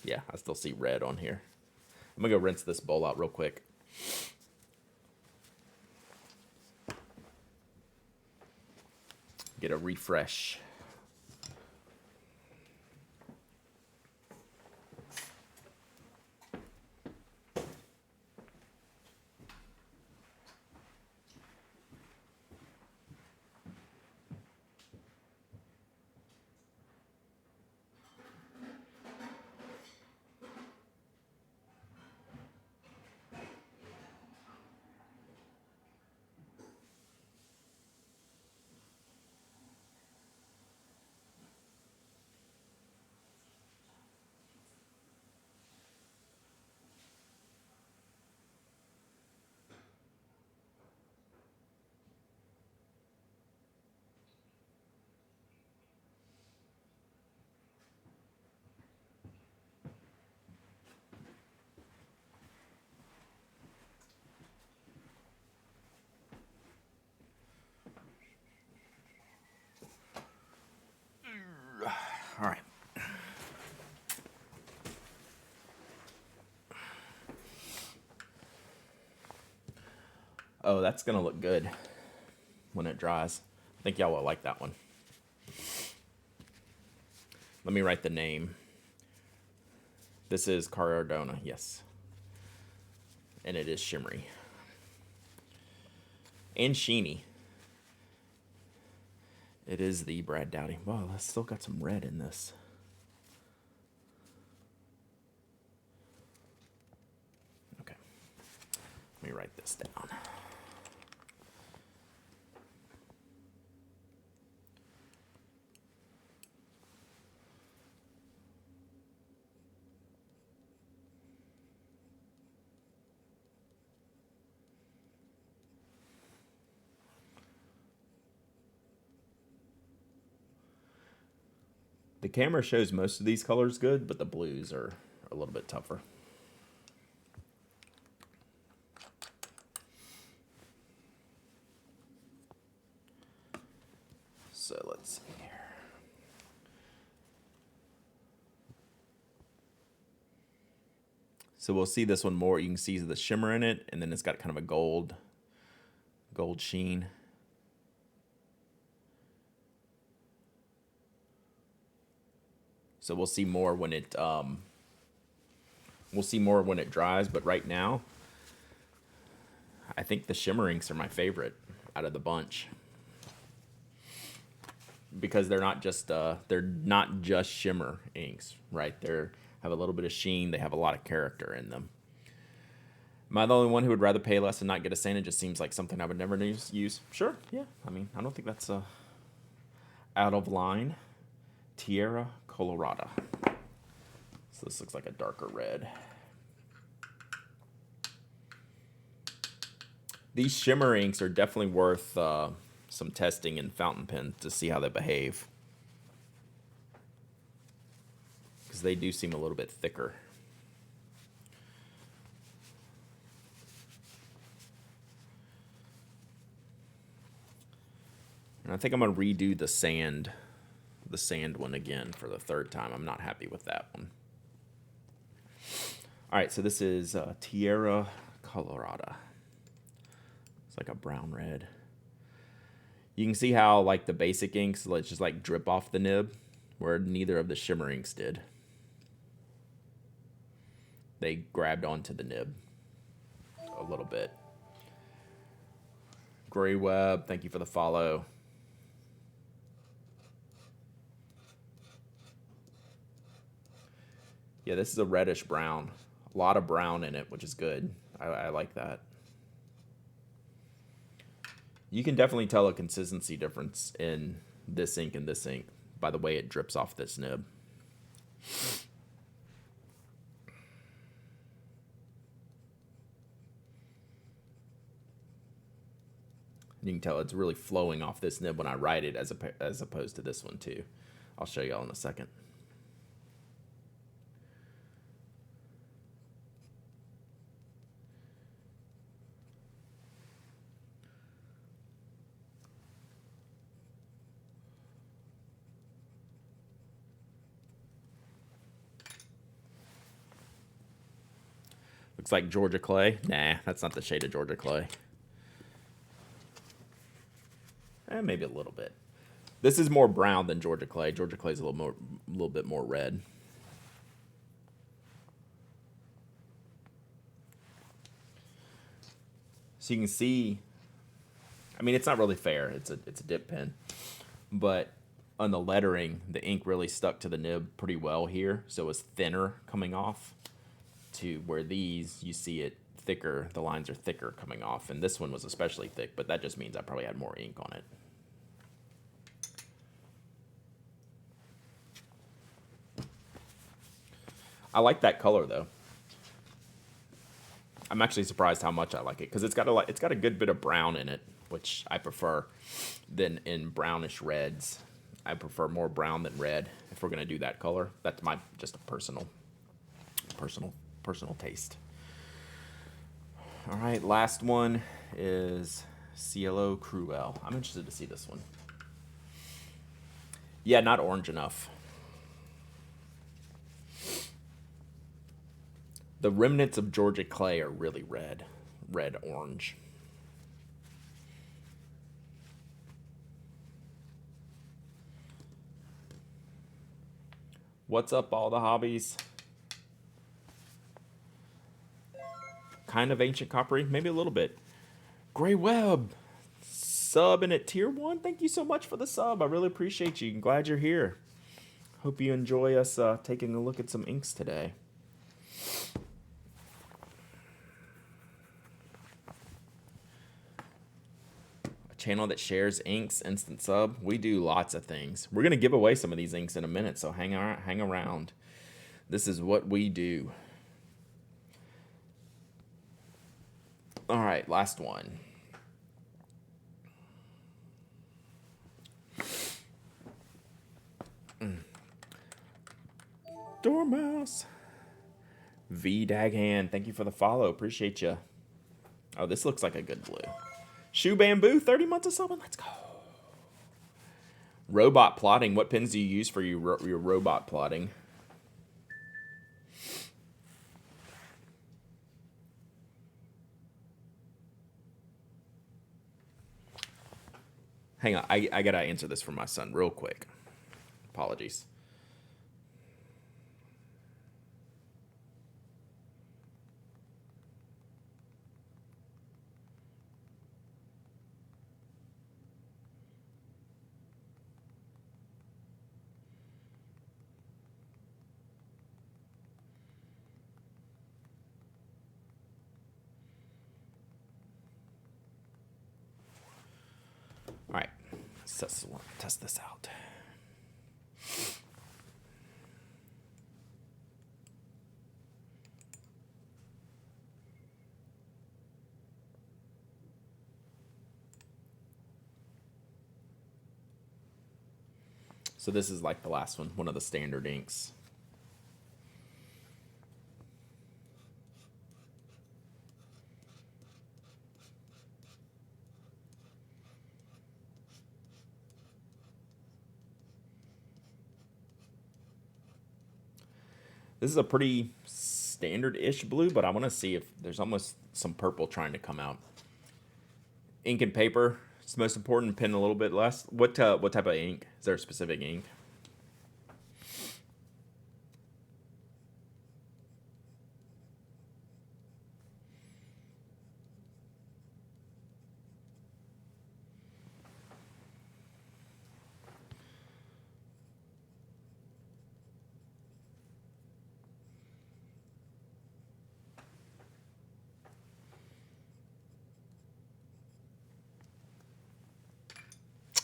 Yeah, I still see red on here. I'm gonna go rinse this bowl out real quick. Get a refresh. All right. Oh, that's gonna look good when it dries. I think y'all will like that one. Let me write the name. This is Cardona, yes. And it is shimmery. And sheeny. It is the Brad Dowdy. Wow, that's still got some red in this. Okay. Let me write this down. The camera shows most of these colors good, but the blues are a little bit tougher. So let's see here. So we'll see this one more. You can see the shimmer in it, and then it's got kind of a gold sheen. So we'll see more when it dries, but right now I think the shimmer inks are my favorite out of the bunch. Because they're not just shimmer inks, right? They have a little bit of sheen, they have a lot of character in them. Am I the only one who would rather pay less and not get a sand? It just seems like something I would never use. Sure, yeah. I mean, I don't think that's out of line. Tierra Colorada. So this looks like a darker red. These shimmer inks are definitely worth some testing in fountain pens to see how they behave. Because they do seem a little bit thicker. And I think I'm going to redo the sand one again for the third time. I'm not happy with that one. All right, so this is Tierra Colorada. It's like a brown red. You can see how like the basic inks just like drip off the nib, where neither of the shimmer inks did. They grabbed onto the nib a little bit. Gray Web, thank you for the follow. Yeah, this is a reddish brown. A lot of brown in it, which is good. I like that. You can definitely tell a consistency difference in this ink and this ink by the way it drips off this nib. You can tell it's really flowing off this nib when I write it as opposed to this one too. I'll show y'all in a second. Looks like Georgia Clay. Nah, that's not the shade of Georgia Clay. Maybe a little bit. This is more brown than Georgia Clay. Georgia Clay is a little bit more red. So you can see, I mean, it's not really fair. It's a dip pen, but on the lettering, the ink really stuck to the nib pretty well here. So it was thinner coming off to where these, you see it thicker. The lines are thicker coming off. And this one was especially thick, but that just means I probably had more ink on it. I like that color though. I'm actually surprised how much I like it because it's got a good bit of brown in it, which I prefer than in brownish reds. I prefer more brown than red if we're gonna do that color. That's my just a personal taste. All right, last one is Cielo Cruel. I'm interested to see this one. Yeah, not orange enough. The remnants of Georgia Clay are really red-orange. What's up, all the hobbies? Kind of ancient coppery, maybe a little bit. Gray Web, subbing at tier 1. Thank you so much for the sub. I really appreciate you. I'm glad you're here. Hope you enjoy us taking a look at some inks today. Channel that shares inks, instant sub. We do lots of things. We're gonna give away some of these inks in a minute, so hang around. This is what we do. All right, last one. Dormouse. V Daghand, thank you for the follow. Appreciate you. Oh, this looks like a good blue. Shoe Bamboo, 30 months of subbing. Let's go. Robot plotting. What pens do you use for your robot plotting? Hang on. I got to answer this for my son real quick. Apologies. All right, let's test this out. So this is like the last one of the standard inks. This is a pretty standard-ish blue, but I want to see if there's almost some purple trying to come out. Ink and paper. It's the most important. Pen a little bit less. What type of ink? Is there a specific ink?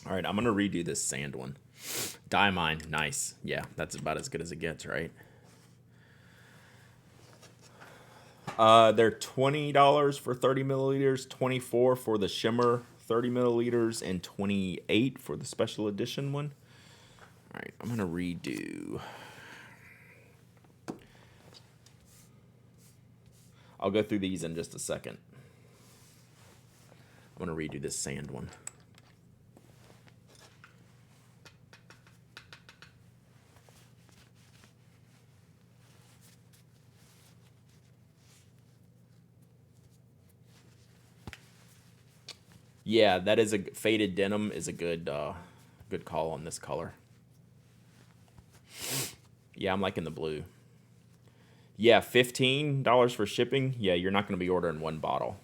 All right, I'm going to redo this sand one. Diamine, nice. Yeah, that's about as good as it gets, right? They're $20 for 30 milliliters, 24 for the shimmer 30 milliliters, and 28 for the special edition one. All right, I'm going to redo. I'll go through these in just a second. I'm going to redo this sand one. Yeah, that is a faded denim is a good call on this color. Yeah, I'm liking the blue. Yeah, $15 for shipping. Yeah, you're not going to be ordering one bottle.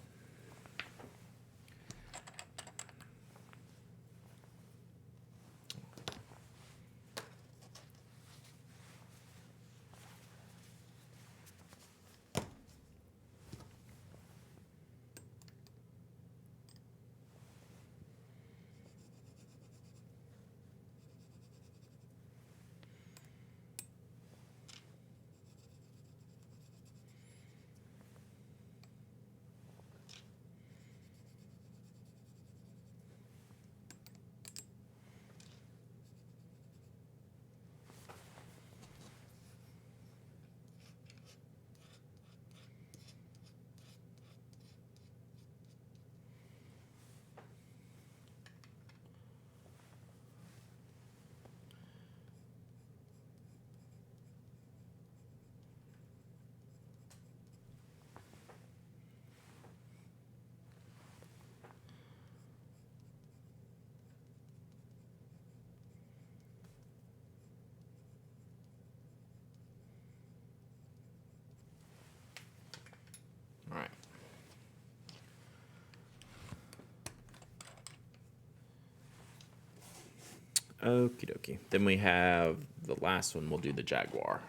All right. Okie dokie. Then we have the last one. We'll do the Jaguar.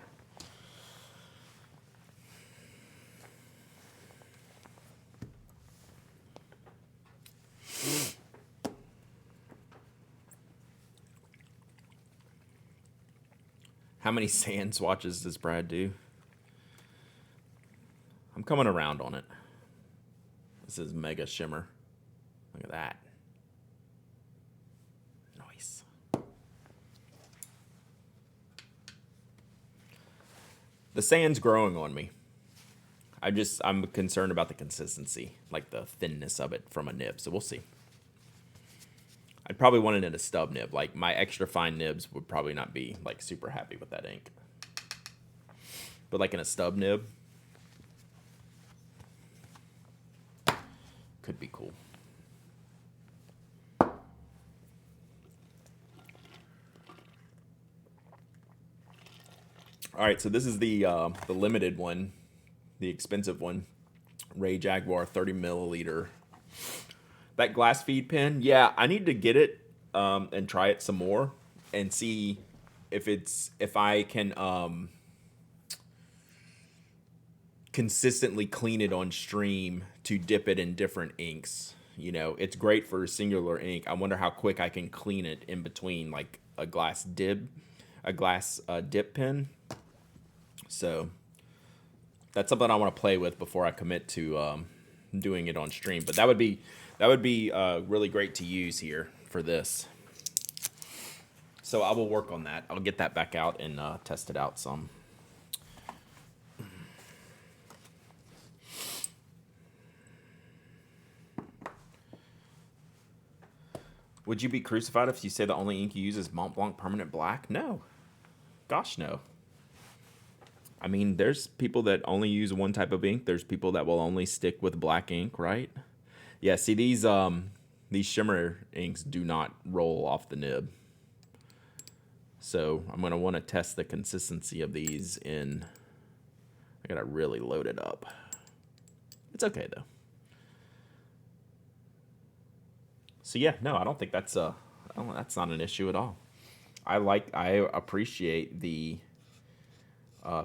How many sand swatches does Brad do? I'm coming around on it. This is Mega Shimmer. Look at that. Nice. The sand's growing on me. I'm concerned about the consistency, like the thinness of it from a nib. So we'll see. I'd probably want it in a stub nib. Like my extra fine nibs would probably not be like super happy with that ink. But like in a stub nib, could be cool. All right, so this is the limited one, the expensive one, Ray Jaguar 30 milliliter. That glass feed pen, yeah, I need to get it and try it some more and see if I can consistently clean it on stream to dip it in different inks. You know, it's great for singular ink. I wonder how quick I can clean it in between, like a glass dip pen. So that's something I want to play with before I commit to doing it on stream. But that would be really great to use here for this. So I will work on that. I'll get that back out and test it out some. Would you be crucified if you say the only ink you use is Mont Blanc Permanent Black? No. Gosh, no. I mean, there's people that only use one type of ink. There's people that will only stick with black ink, right? Yeah, see, these shimmer inks do not roll off the nib. So I'm going to want to test the consistency of these in... I got to really load it up. It's okay, though. So yeah, no, I don't think that's that's not an issue at all. I appreciate the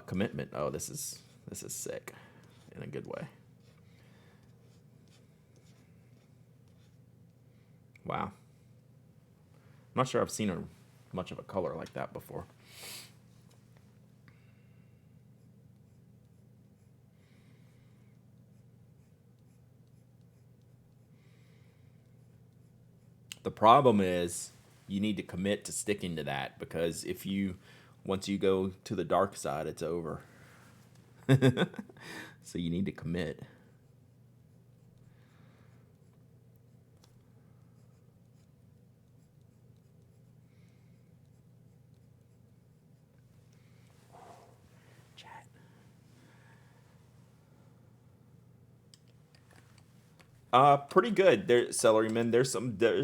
commitment. Oh, this is sick in a good way. Wow. I'm not sure I've seen much of a color like that before. The problem is you need to commit to sticking to that, because once you go to the dark side, it's over. So you need to commit. Pretty good. There, Celeryman. There's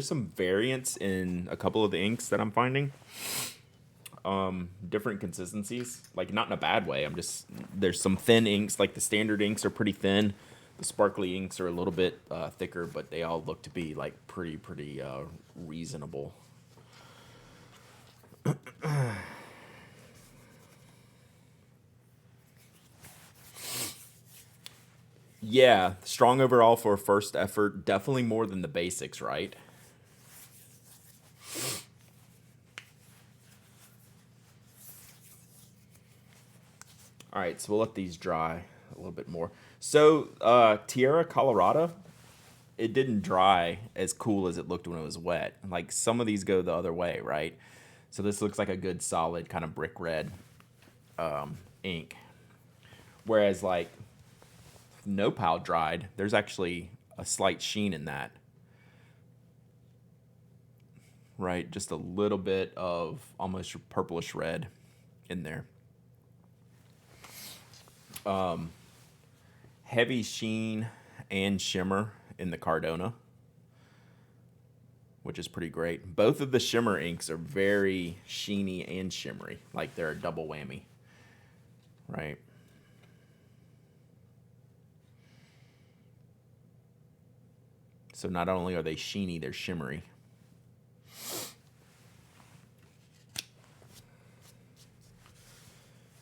some variance in a couple of the inks that I'm finding. Different consistencies, like not in a bad way. There's some thin inks, like the standard inks are pretty thin. The sparkly inks are a little bit thicker, but they all look to be like pretty reasonable. Yeah, strong overall for a first effort. Definitely more than the basics, right? All right, so we'll let these dry a little bit more. So, Tierra Colorado, it didn't dry as cool as it looked when it was wet. Like some of these go the other way, right? So this looks like a good solid kind of brick red ink. Whereas like Nopal dried, there's actually a slight sheen in that. Right? Just a little bit of almost purplish red in there. Heavy sheen and shimmer in the Cardona, which is pretty great. Both of the shimmer inks are very sheeny and shimmery, like they're a double whammy, right? So not only are they sheeny, they're shimmery.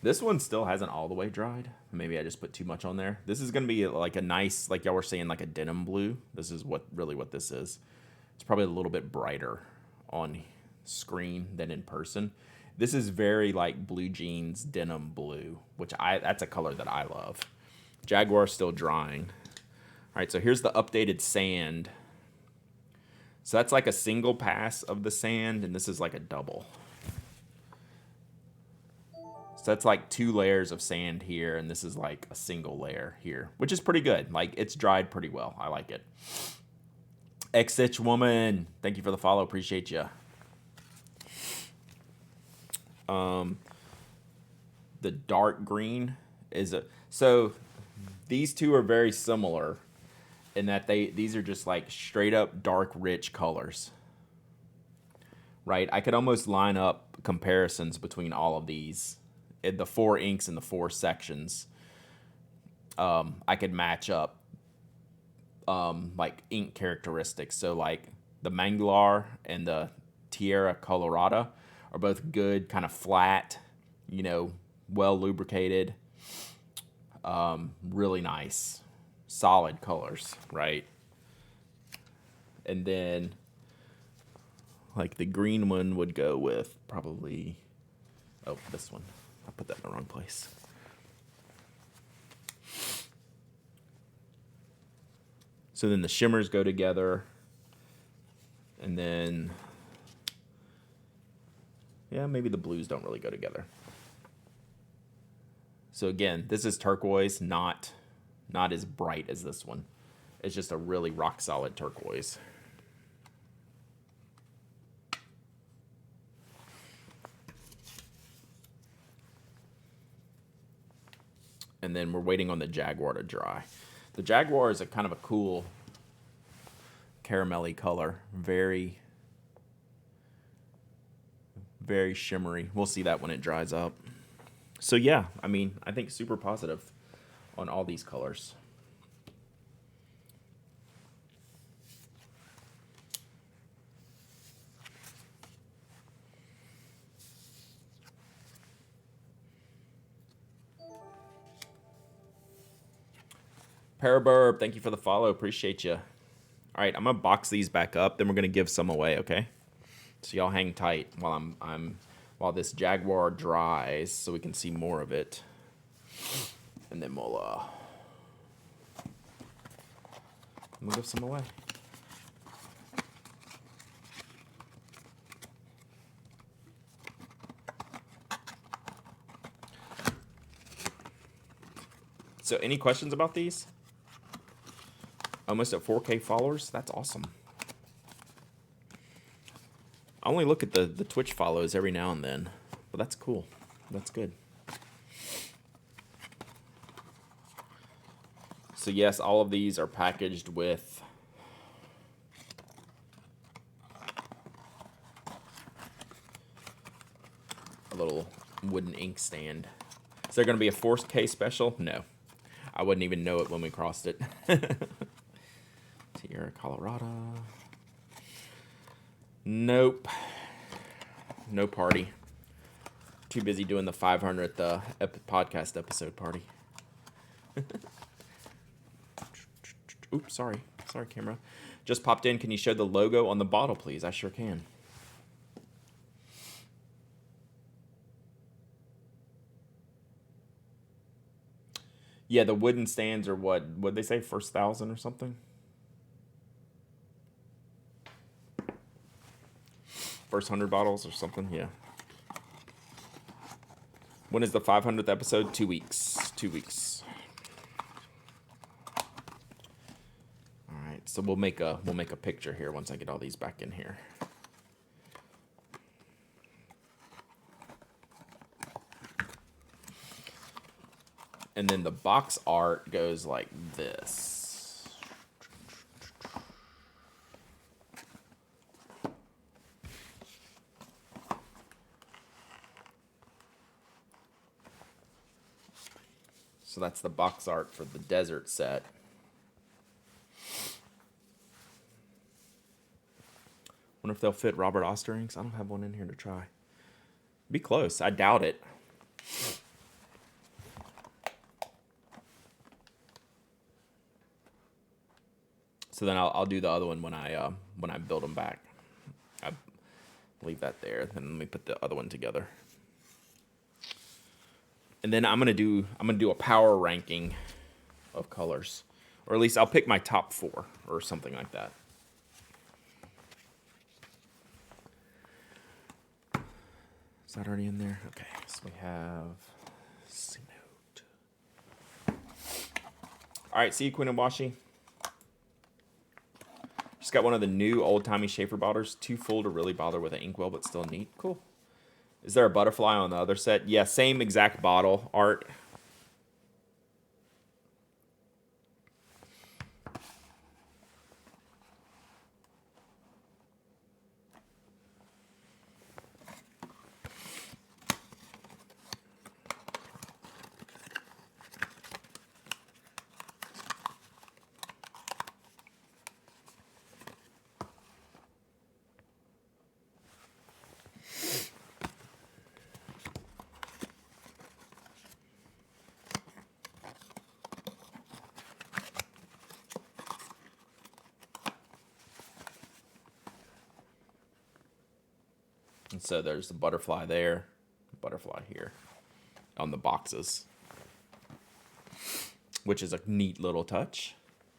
This one still hasn't all the way dried. Maybe I just put too much on there. This is going to be like a nice, like y'all were saying, like a denim blue. This is what this is. It's probably a little bit brighter on screen than in person. This is very like blue jeans denim blue, that's a color that I love. Jaguar's still drying. All right, so here's the updated sand. So that's like a single pass of the sand, and this is like a double. So that's like 2 layers of sand here, and this is like a single layer here, which is pretty good. Like, it's dried pretty well. I like it. X-Itch Woman, thank you for the follow. Appreciate you. The dark green is so these two are very similar in that these are just like straight up dark rich colors. Right? I could almost line up comparisons between all of these. The 4 inks in the 4 sections. I could match up like ink characteristics. So like the Manglar and the Tierra Colorado are both good, kind of flat, well lubricated, really nice, solid colors, right? And then like the green one would go with probably, this one. I put that in the wrong place. So then the shimmers go together. And then, yeah, maybe the blues don't really go together. So again, this is turquoise, not as bright as this one. It's just a really rock solid turquoise. And then we're waiting on the Jaguar to dry. The Jaguar is a kind of a cool caramelly color. Very, very shimmery. We'll see that when it dries up. So yeah, I mean, I think super positive on all these colors. Paraburb, thank you for the follow. Appreciate you. All right, I'm gonna box these back up. Then we're gonna give some away. Okay. So y'all hang tight while this Jaguar dries, so we can see more of it, and then we'll give some away. So, any questions about these? Almost at 4K followers. That's awesome. I only look at the Twitch follows every now and then, but that's cool. That's good. So yes, all of these are packaged with little wooden ink stand. Is there going to be a 4K special? No. I wouldn't even know it when we crossed it. Tierra, Colorado. Nope. No party. Too busy doing the 500th podcast episode party. Oops, sorry. Sorry, camera. Just popped in. Can you show the logo on the bottle, please? I sure can. Yeah, the wooden stands are what'd they say, first 1,000 or something? First 100 bottles or something, yeah. When is the 500th episode? 2 weeks. 2 weeks. All right, so we'll make a picture here once I get all these back in here. And then the box art goes like this. So that's the box art for the desert set. Wonder if they'll fit Robert Osterings. I don't have one in here to try. Be close. I doubt it. So then I'll do the other one when I build them back. I leave that there. Then let me put the other one together. And then I'm gonna do a power ranking of colors, or at least I'll pick my top 4 or something like that. Is that already in there? Okay, so we have C-Note. All right, see you, Queen and Washi. Just got one of the new old-timey Schaefer bottles. Too full to really bother with an inkwell, but still neat. Cool. Is there a butterfly on the other set? Yeah, same exact bottle art. And so there's the butterfly there, butterfly here on the boxes, which is a neat little touch.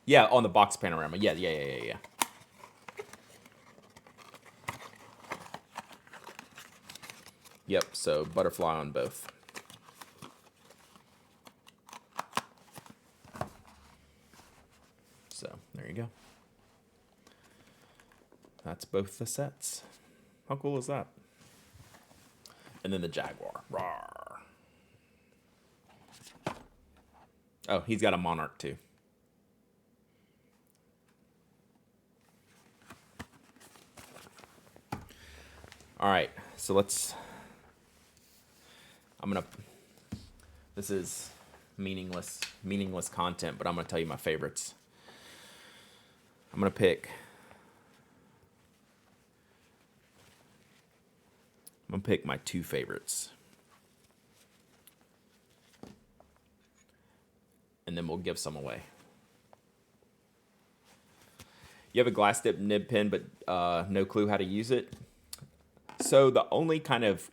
Yeah, on the box panorama. Yeah. Yep, so butterfly on both. So there you go. That's both the sets. How cool is that? And then the Jaguar. Rawr. Oh, he's got a Monarch too. All right, so let's. This is meaningless content, but I'm gonna tell you my favorites. I'm gonna pick my 2 favorites. And then we'll give some away. You have a glass dip nib pen, but no clue how to use it. So the only kind of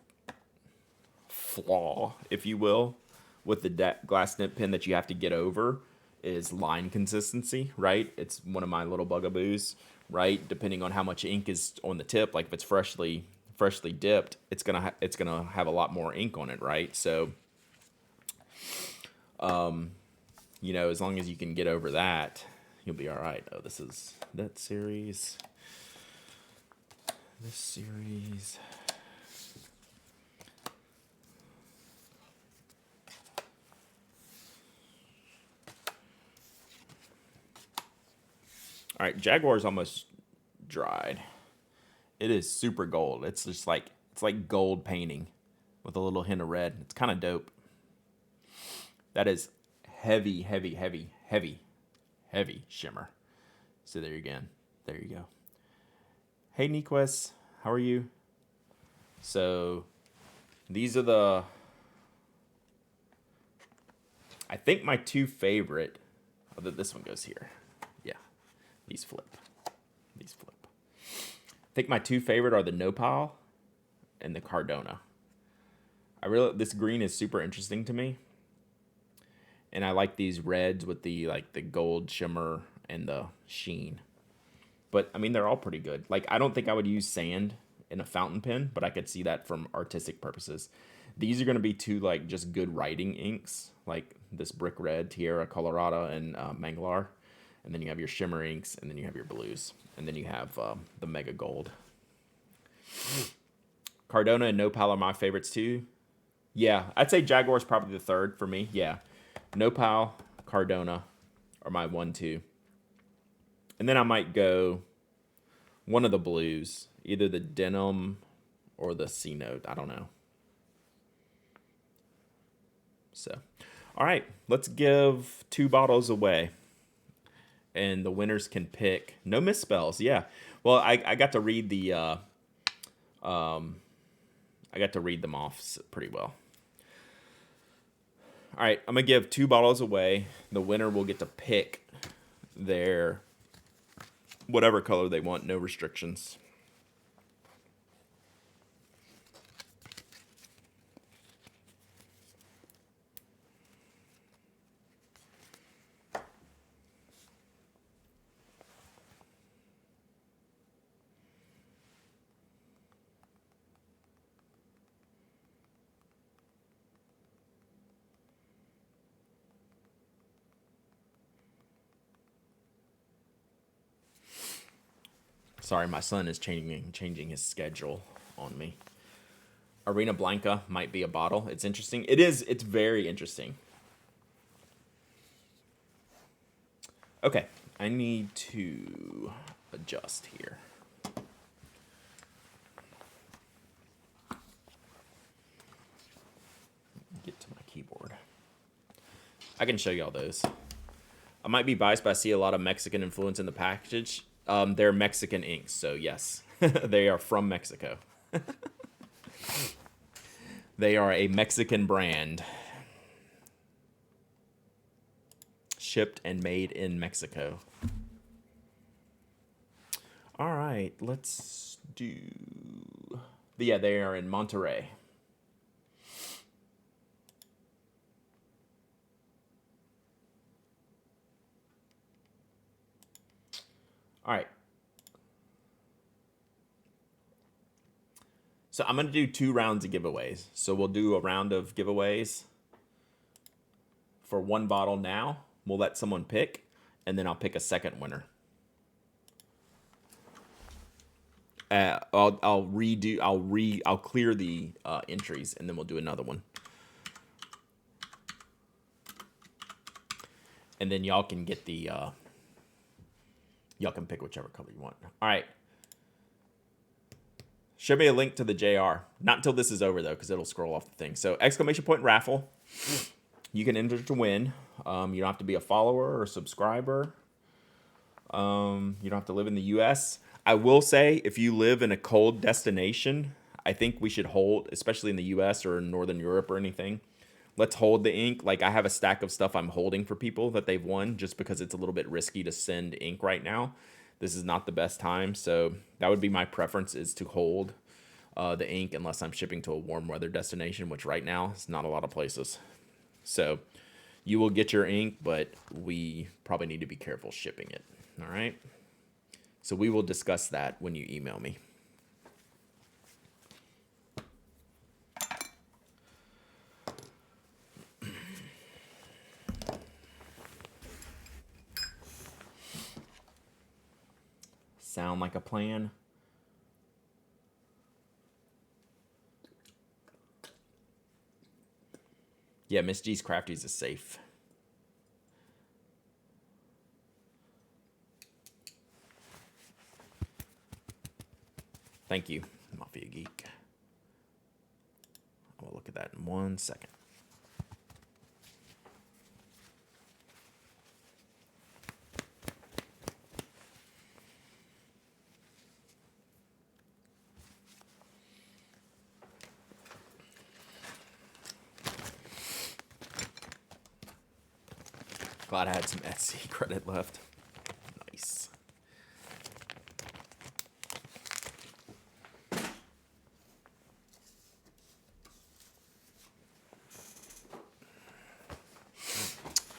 flaw, if you will, with the glass nib pen that you have to get over is line consistency, right? It's one of my little bugaboos, right? Depending on how much ink is on the tip, like if it's freshly dipped, it's gonna have a lot more ink on it, right? So, as long as you can get over that, you'll be all right. Oh, this is that series. This series. All right, Jaguar's almost dried. It is super gold. It's just like, it's like gold painting with a little hint of red. It's kind of dope. That is heavy, heavy, heavy, heavy, heavy shimmer. So there you again. There you go. Hey, Nequest, how are you? So these are the, I think my two favorite, oh, this one goes here. Yeah, these flip. These flip. I think my two favorite are the Nopal and the Cardona. This green is super interesting to me. And I like these reds with the gold shimmer and the sheen. But I mean, they're all pretty good. Like, I don't think I would use sand in a fountain pen, but I could see that from artistic purposes. These are going to be two like just good writing inks, like this brick red, Tierra Colorado, and Manglar. And then you have your shimmer inks, and then you have your blues, and then you have the Mega Gold. Cardona and Nopal are my favorites too. Yeah, I'd say Jaguar's probably the third for me. Yeah, Nopal, Cardona are my 1-2. And then I might go one of the blues, either the Denim or the C-Note. I don't know. So, all right, let's give 2 bottles away. And the winners can pick. No misspells, yeah. Well, I got to read the I got to read them off pretty well. All right, I'm gonna give 2 bottles away. The winner will get to pick their whatever color they want, no restrictions. Sorry, my son is changing his schedule on me. Arena Blanca might be a bottle. It's interesting. It is. It's very interesting. Okay, I need to adjust here. Get to my keyboard. I can show y'all those. I might be biased, but I see a lot of Mexican influence in the package. They're Mexican inks, so yes, they are from Mexico. They are a Mexican brand. Shipped and made in Mexico. All right, let's do... Yeah, they are in Monterrey. All right. So I'm going to do 2 rounds of giveaways. So we'll do a round of giveaways for 1 bottle now. We'll let someone pick, and then I'll pick a second winner. I'll clear the entries, and then we'll do another one. And then y'all can get the y'all can pick whichever color you want. All right. Show me a link to the JR. Not until this is over, though, because it'll scroll off the thing. So, exclamation point raffle. You can enter to win. You don't have to be a follower or a subscriber. You don't have to live in the U.S. I will say, if you live in a cold destination, I think we should hold, especially in the U.S. or in Northern Europe or anything, let's hold the ink. Like, I have a stack of stuff I'm holding for people that they've won just because it's a little bit risky to send ink right now. This is not the best time, so that would be my preference, is to hold the ink unless I'm shipping to a warm weather destination, which right now is not a lot of places. So you will get your ink, but we probably need to be careful shipping it. All right? So we will discuss that when you email me. Sound like a plan? Yeah, Miss G's Crafties is safe. Thank you, Mafia Geek. I will look that in 1 second. Glad I had some Etsy credit left. Nice.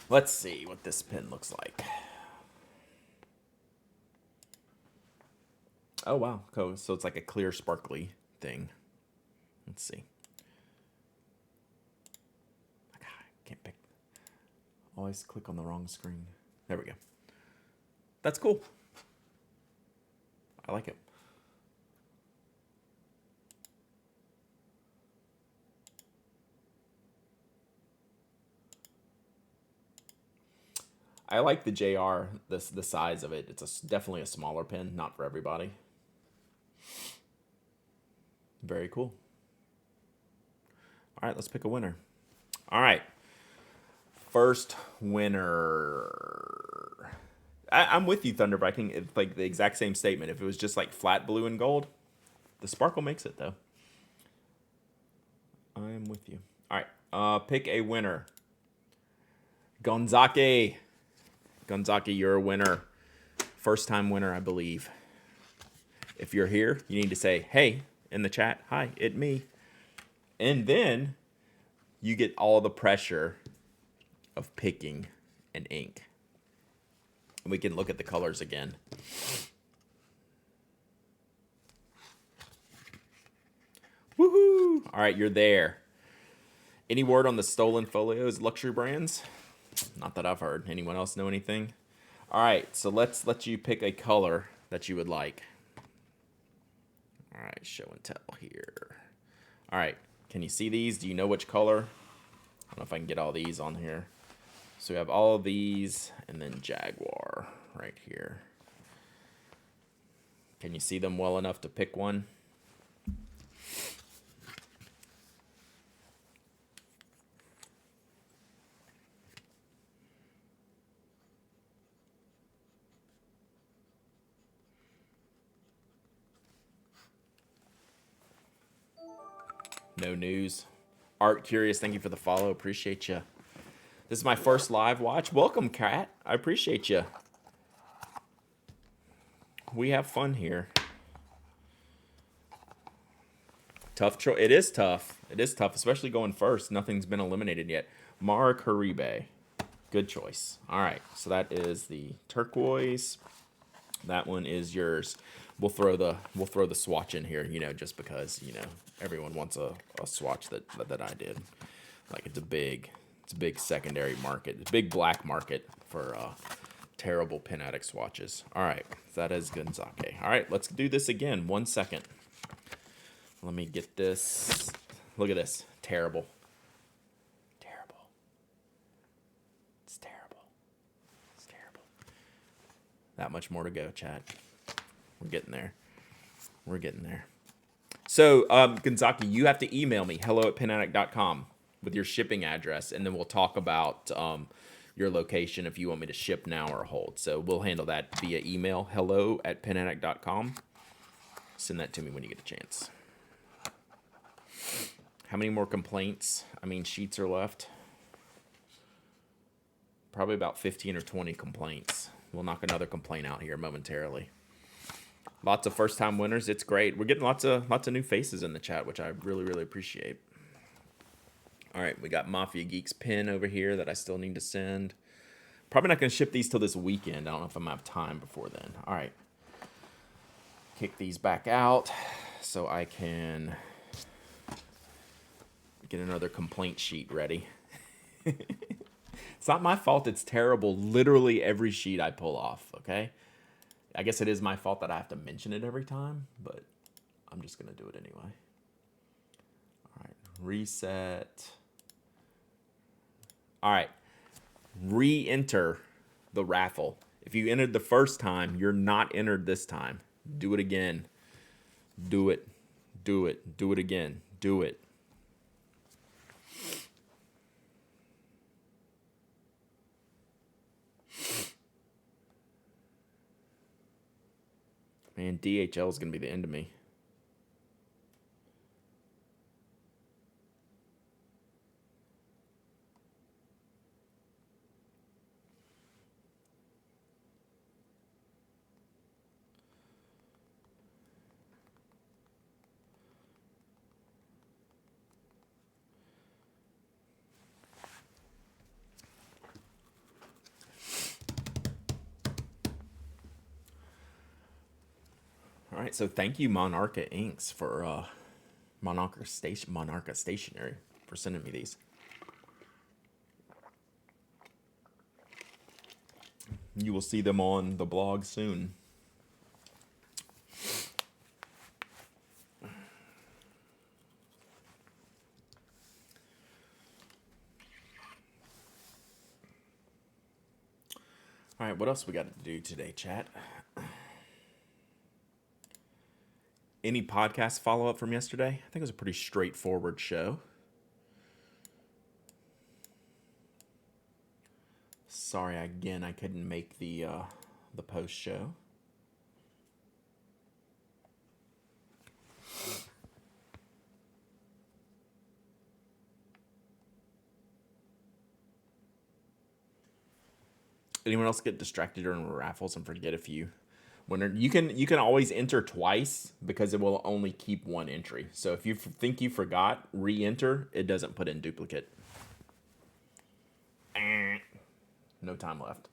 Let's see what this pen looks like. Oh, wow. Cool. So it's like a clear, sparkly thing. Let's see. I can't pick. Always click on the wrong screen. There we go. That's cool. I like it. I like the JR, the size of it. It's definitely a smaller pen, not for everybody. Very cool. All right, let's pick a winner. All right. First winner. I'm with you, Thunder Viking. It's like the exact same statement. If it was just like flat blue and gold, the sparkle makes it, though. I'm with you. All right. Pick a winner. Gonzake. Gonzake, you're a winner. First time winner, I believe. If you're here, you need to say, hey, in the chat, hi, it me. And then you get all the pressure of picking an ink. And we can look at the colors again. Woohoo! All right, you're there. Any word on the stolen folios luxury brands? Not that I've heard. Anyone else know anything? All right, so let's let you pick a color that you would like. All right, show and tell here. All right, can you see these? Do you know which color? I don't know if I can get all these on here. So we have all of these and then Jaguar right here. Can you see them well enough to pick one? No news. Art Curious, thank you for the follow. Appreciate you. This is my first live watch. Welcome, Kat. I appreciate you. We have fun here. Tough choice. It is tough. It is tough, especially going first. Nothing's been eliminated yet. Mara Caribe. Good choice. All right, so that is the turquoise. That one is yours. We'll throw the swatch in here, you know, just because, you know, everyone wants a swatch that I did. Like it's a big secondary market. It's a big black market for terrible Pen Addict swatches. All right, that is Gonzake. All right, let's do this again. 1 second. Let me get this. Look at this. Terrible. Terrible. It's terrible. It's terrible. That much more to go, chat. We're getting there. We're getting there. So, Gonzake, you have to email me, hello@penaddict.com, with your shipping address, and then we'll talk about your location if you want me to ship now or hold. So we'll handle that via email, hello@penaddict.com. Send that to me when you get a chance. How many more complaints? I mean, sheets are left. Probably about 15 or 20 complaints. We'll knock another complaint out here momentarily. Lots of first-time winners. It's great. We're getting lots of new faces in the chat, which I really, really appreciate. All right, we got Mafia Geeks pin over here that I still need to send. Probably not going to ship these till this weekend. I don't know if I'm going to have time before then. All right. Kick these back out so I can get another complaint sheet ready. It's not my fault it's terrible literally every sheet I pull off, okay? I guess it is my fault that I have to mention it every time, but I'm just going to do it anyway. All right, reset. All right, re-enter the raffle. If you entered the first time, you're not entered this time. Do it again. Do it. Do it. Do it again. Do it. Man, DHL is going to be the end of me. All right, so thank you, Monarca Inks, for Monarca Stationery for sending me these. You will see them on the blog soon. All right, what else we got to do today, chat? Any podcast follow-up from yesterday? I think it was a pretty straightforward show. Sorry, again, I couldn't make the post show. Anyone else get distracted during raffles and forget if you winner? You can always enter twice because it will only keep one entry. So if you think you forgot, re-enter. It doesn't put in duplicate. No time left.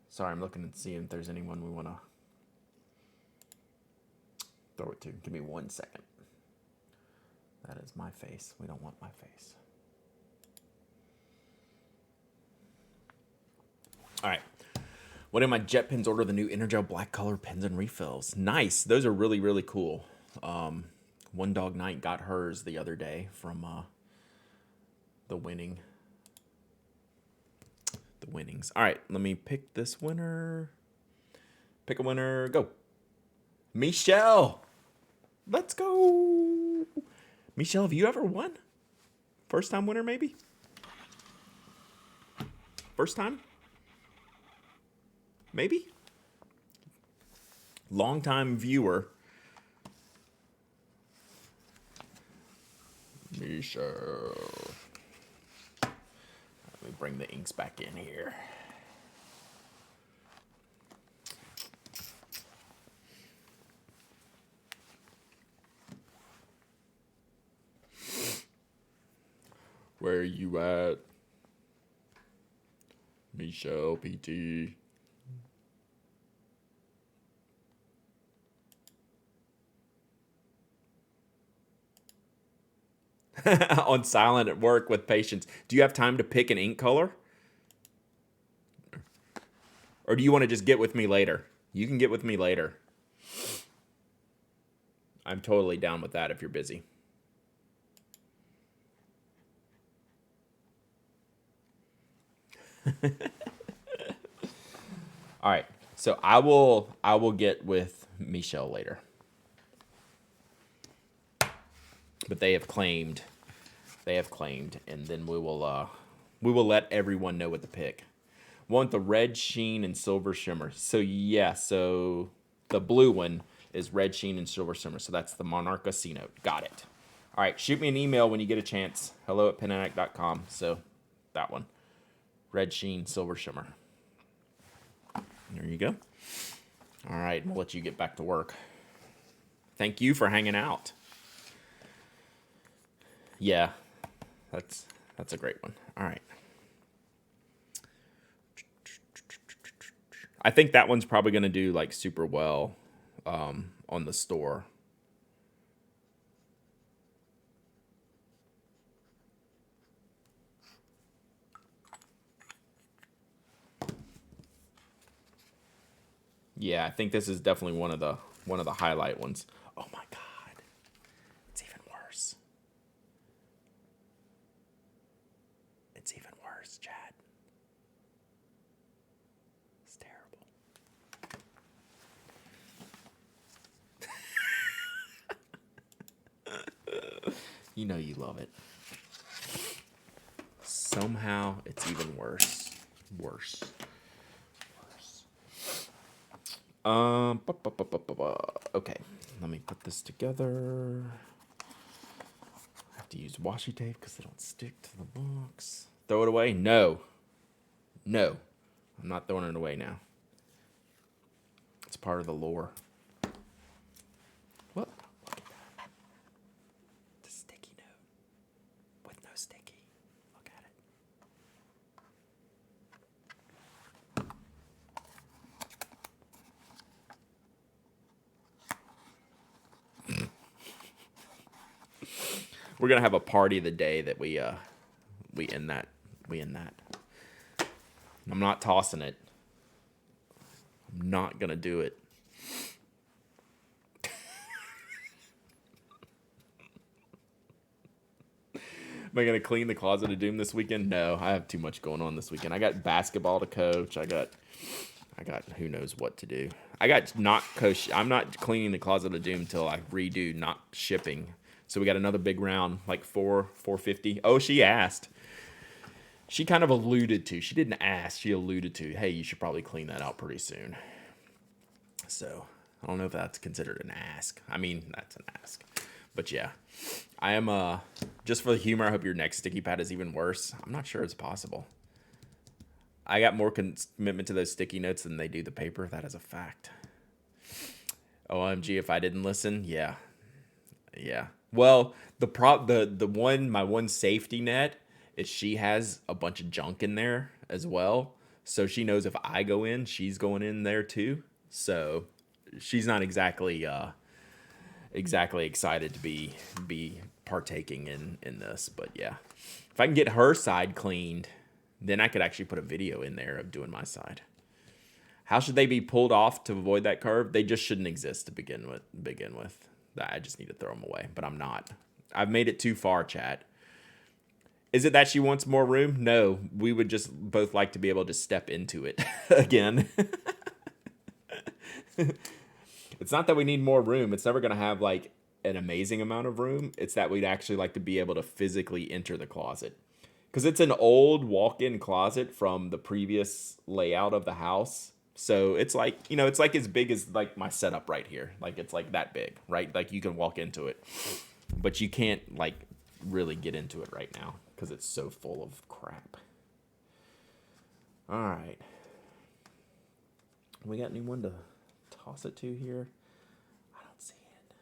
Sorry, I'm looking and seeing if there's anyone we want to throw it to. Give me 1 second. That is my face. We don't want my face. All right. One of my jet pens ordered the new Energel black color pens and refills. Nice. Those are really, really cool. One Dog Night got hers the other day from the winnings. All right. Let me pick this winner. Pick a winner. Go. Michelle. Let's go. Michelle, have you ever won? First time winner, maybe? First time? Maybe? Long time viewer. Michelle. Let me bring the inks back in here. Where you at? Michelle PT. On silent at work with patients. Do you have time to pick an ink color? Or do you want to just get with me later? You can get with me later. I'm totally down with that if you're busy. All right. So I will get with Michelle later. But they have claimed, and then we will let everyone know what to pick. Want the red sheen and silver shimmer. So yeah, so the blue one is red sheen and silver shimmer. So that's the Monarca C-Note. Got it. All right, shoot me an email when you get a chance. hello@penaddict.com. So that one. Red sheen, silver shimmer. There you go. All right, we'll let you get back to work. Thank you for hanging out. Yeah, that's a great one. All right. I think that one's probably going to do like super well on the store. Yeah, I think this is definitely one of the highlight ones. Oh my God, it's even worse. It's even worse, Chad. It's terrible. You know you love it. somehow it's even worse. Worse. Okay, let me put this together. I have to use washi tape because they don't stick to the box. Throw it away? No. No. I'm not throwing it away now. It's part of the lore. What? Look at that. The sticky note. With no sticky. Look at it. We're gonna have a party the day that we end that. I'm not tossing it. I'm not gonna do it. Am I gonna clean the closet of doom this weekend? No, I have too much going on this weekend. I got basketball to coach. I got who knows what to do. I got not coach. I'm not cleaning the closet of doom until I redo not shipping. So we got another big round, like 450. Oh, she asked. She kind of alluded to. She didn't ask. She alluded to. Hey, you should probably clean that out pretty soon. So I don't know if that's considered an ask. I mean, that's an ask. But yeah, I am, just for the humor, I hope your next sticky pad is even worse. I'm not sure it's possible. I got more commitment to those sticky notes than they do the paper. That is a fact. OMG, if I didn't listen, yeah. Yeah. Well, my one safety net is she has a bunch of junk in there as well. So she knows if I go in, she's going in there too. So she's not exactly excited to be partaking in this, but yeah. If I can get her side cleaned, then I could actually put a video in there of doing my side. How should they be pulled off to avoid that curve? They just shouldn't exist to begin with. I just need to throw them away, but I'm not. I've made it too far, chat. Is it that she wants more room? No, we would just both like to be able to step into it again. It's not that we need more room. It's never going to have like an amazing amount of room. It's that we'd actually like to be able to physically enter the closet. Because it's an old walk-in closet from the previous layout of the house. So it's like, it's like as big as like my setup right here. Like it's like that big, right? Like you can walk into it. But you can't like really get into it right now because it's so full of crap. All right. We got anyone to toss it to here? I don't see it.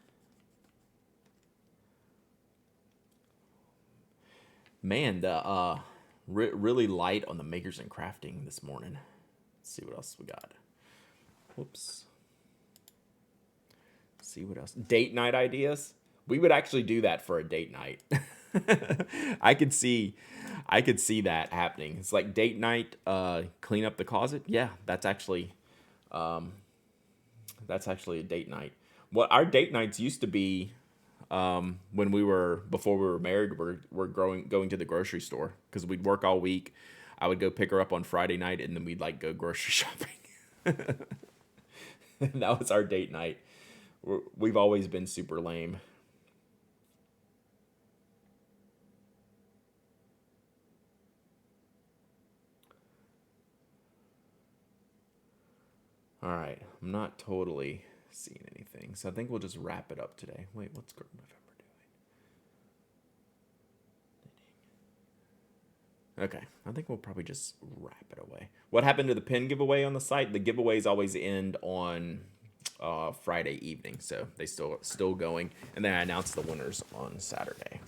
Man, the really light on the makers and crafting this morning. Let's see what else we got. Whoops. See what else. Date night ideas. We would actually do that for a date night. I could see that happening. It's like date night, clean up the closet. Yeah, that's actually a date night. What our date nights used to be, before we were married, we're going to the grocery store because we'd work all week. I would go pick her up on Friday night, and then we'd like go grocery shopping. That was our date night. We've always been super lame. All right, I'm not totally seeing anything, so I think we'll just wrap it up today. Wait, what's November doing? Okay, I think we'll probably just wrap it away. What happened to the pin giveaway on the site? The giveaways always end on Friday evening, so they still going, and then I announce the winners on Saturday.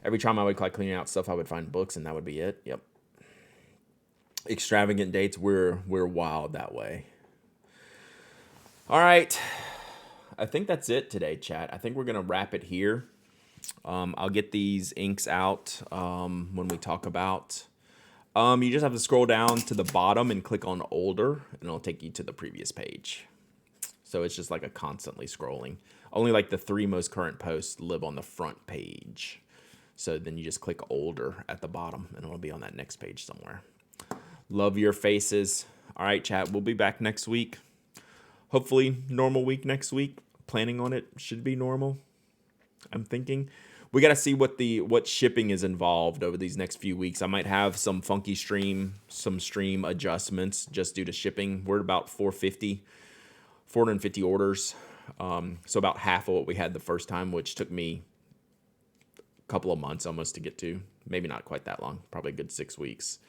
Every time I would like cleaning out stuff, I would find books, and that would be it. Yep. Extravagant dates, we're wild that way. All right, I think that's it today, chat. I think we're gonna wrap it here. I'll get these inks out when we talk about. You just have to scroll down to the bottom and click on older, and it'll take you to the previous page. So it's just like a constantly scrolling. Only like the 3 most current posts live on the front page. So then you just click older at the bottom, and it'll be on that next page somewhere. Love your faces. All right, chat. We'll be back next week. Hopefully, normal week next week. Planning on it. Should be normal. I'm thinking. we got to see what shipping is involved over these next few weeks. I might have some some stream adjustments just due to shipping. We're at about 450 orders. So about half of what we had the first time, which took me a couple of months almost to get to. Maybe not quite that long, probably a good 6 weeks.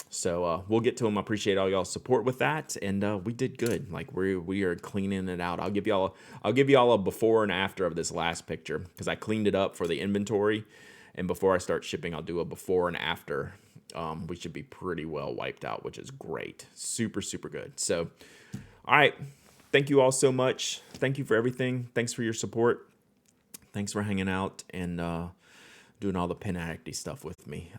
So we'll get to them. I appreciate all y'all's support with that, and we did good. Like we are cleaning it out. I'll give y'all a before and after of this last picture because I cleaned it up for the inventory, and before I start shipping, I'll do a before and after. We should be pretty well wiped out, which is great. Super good. So, all right. Thank you all so much. Thank you for everything. Thanks for your support. Thanks for hanging out and doing all the Pen Addict stuff with me.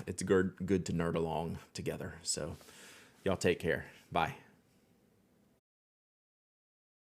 It's good to nerd along together. So y'all take care. Bye.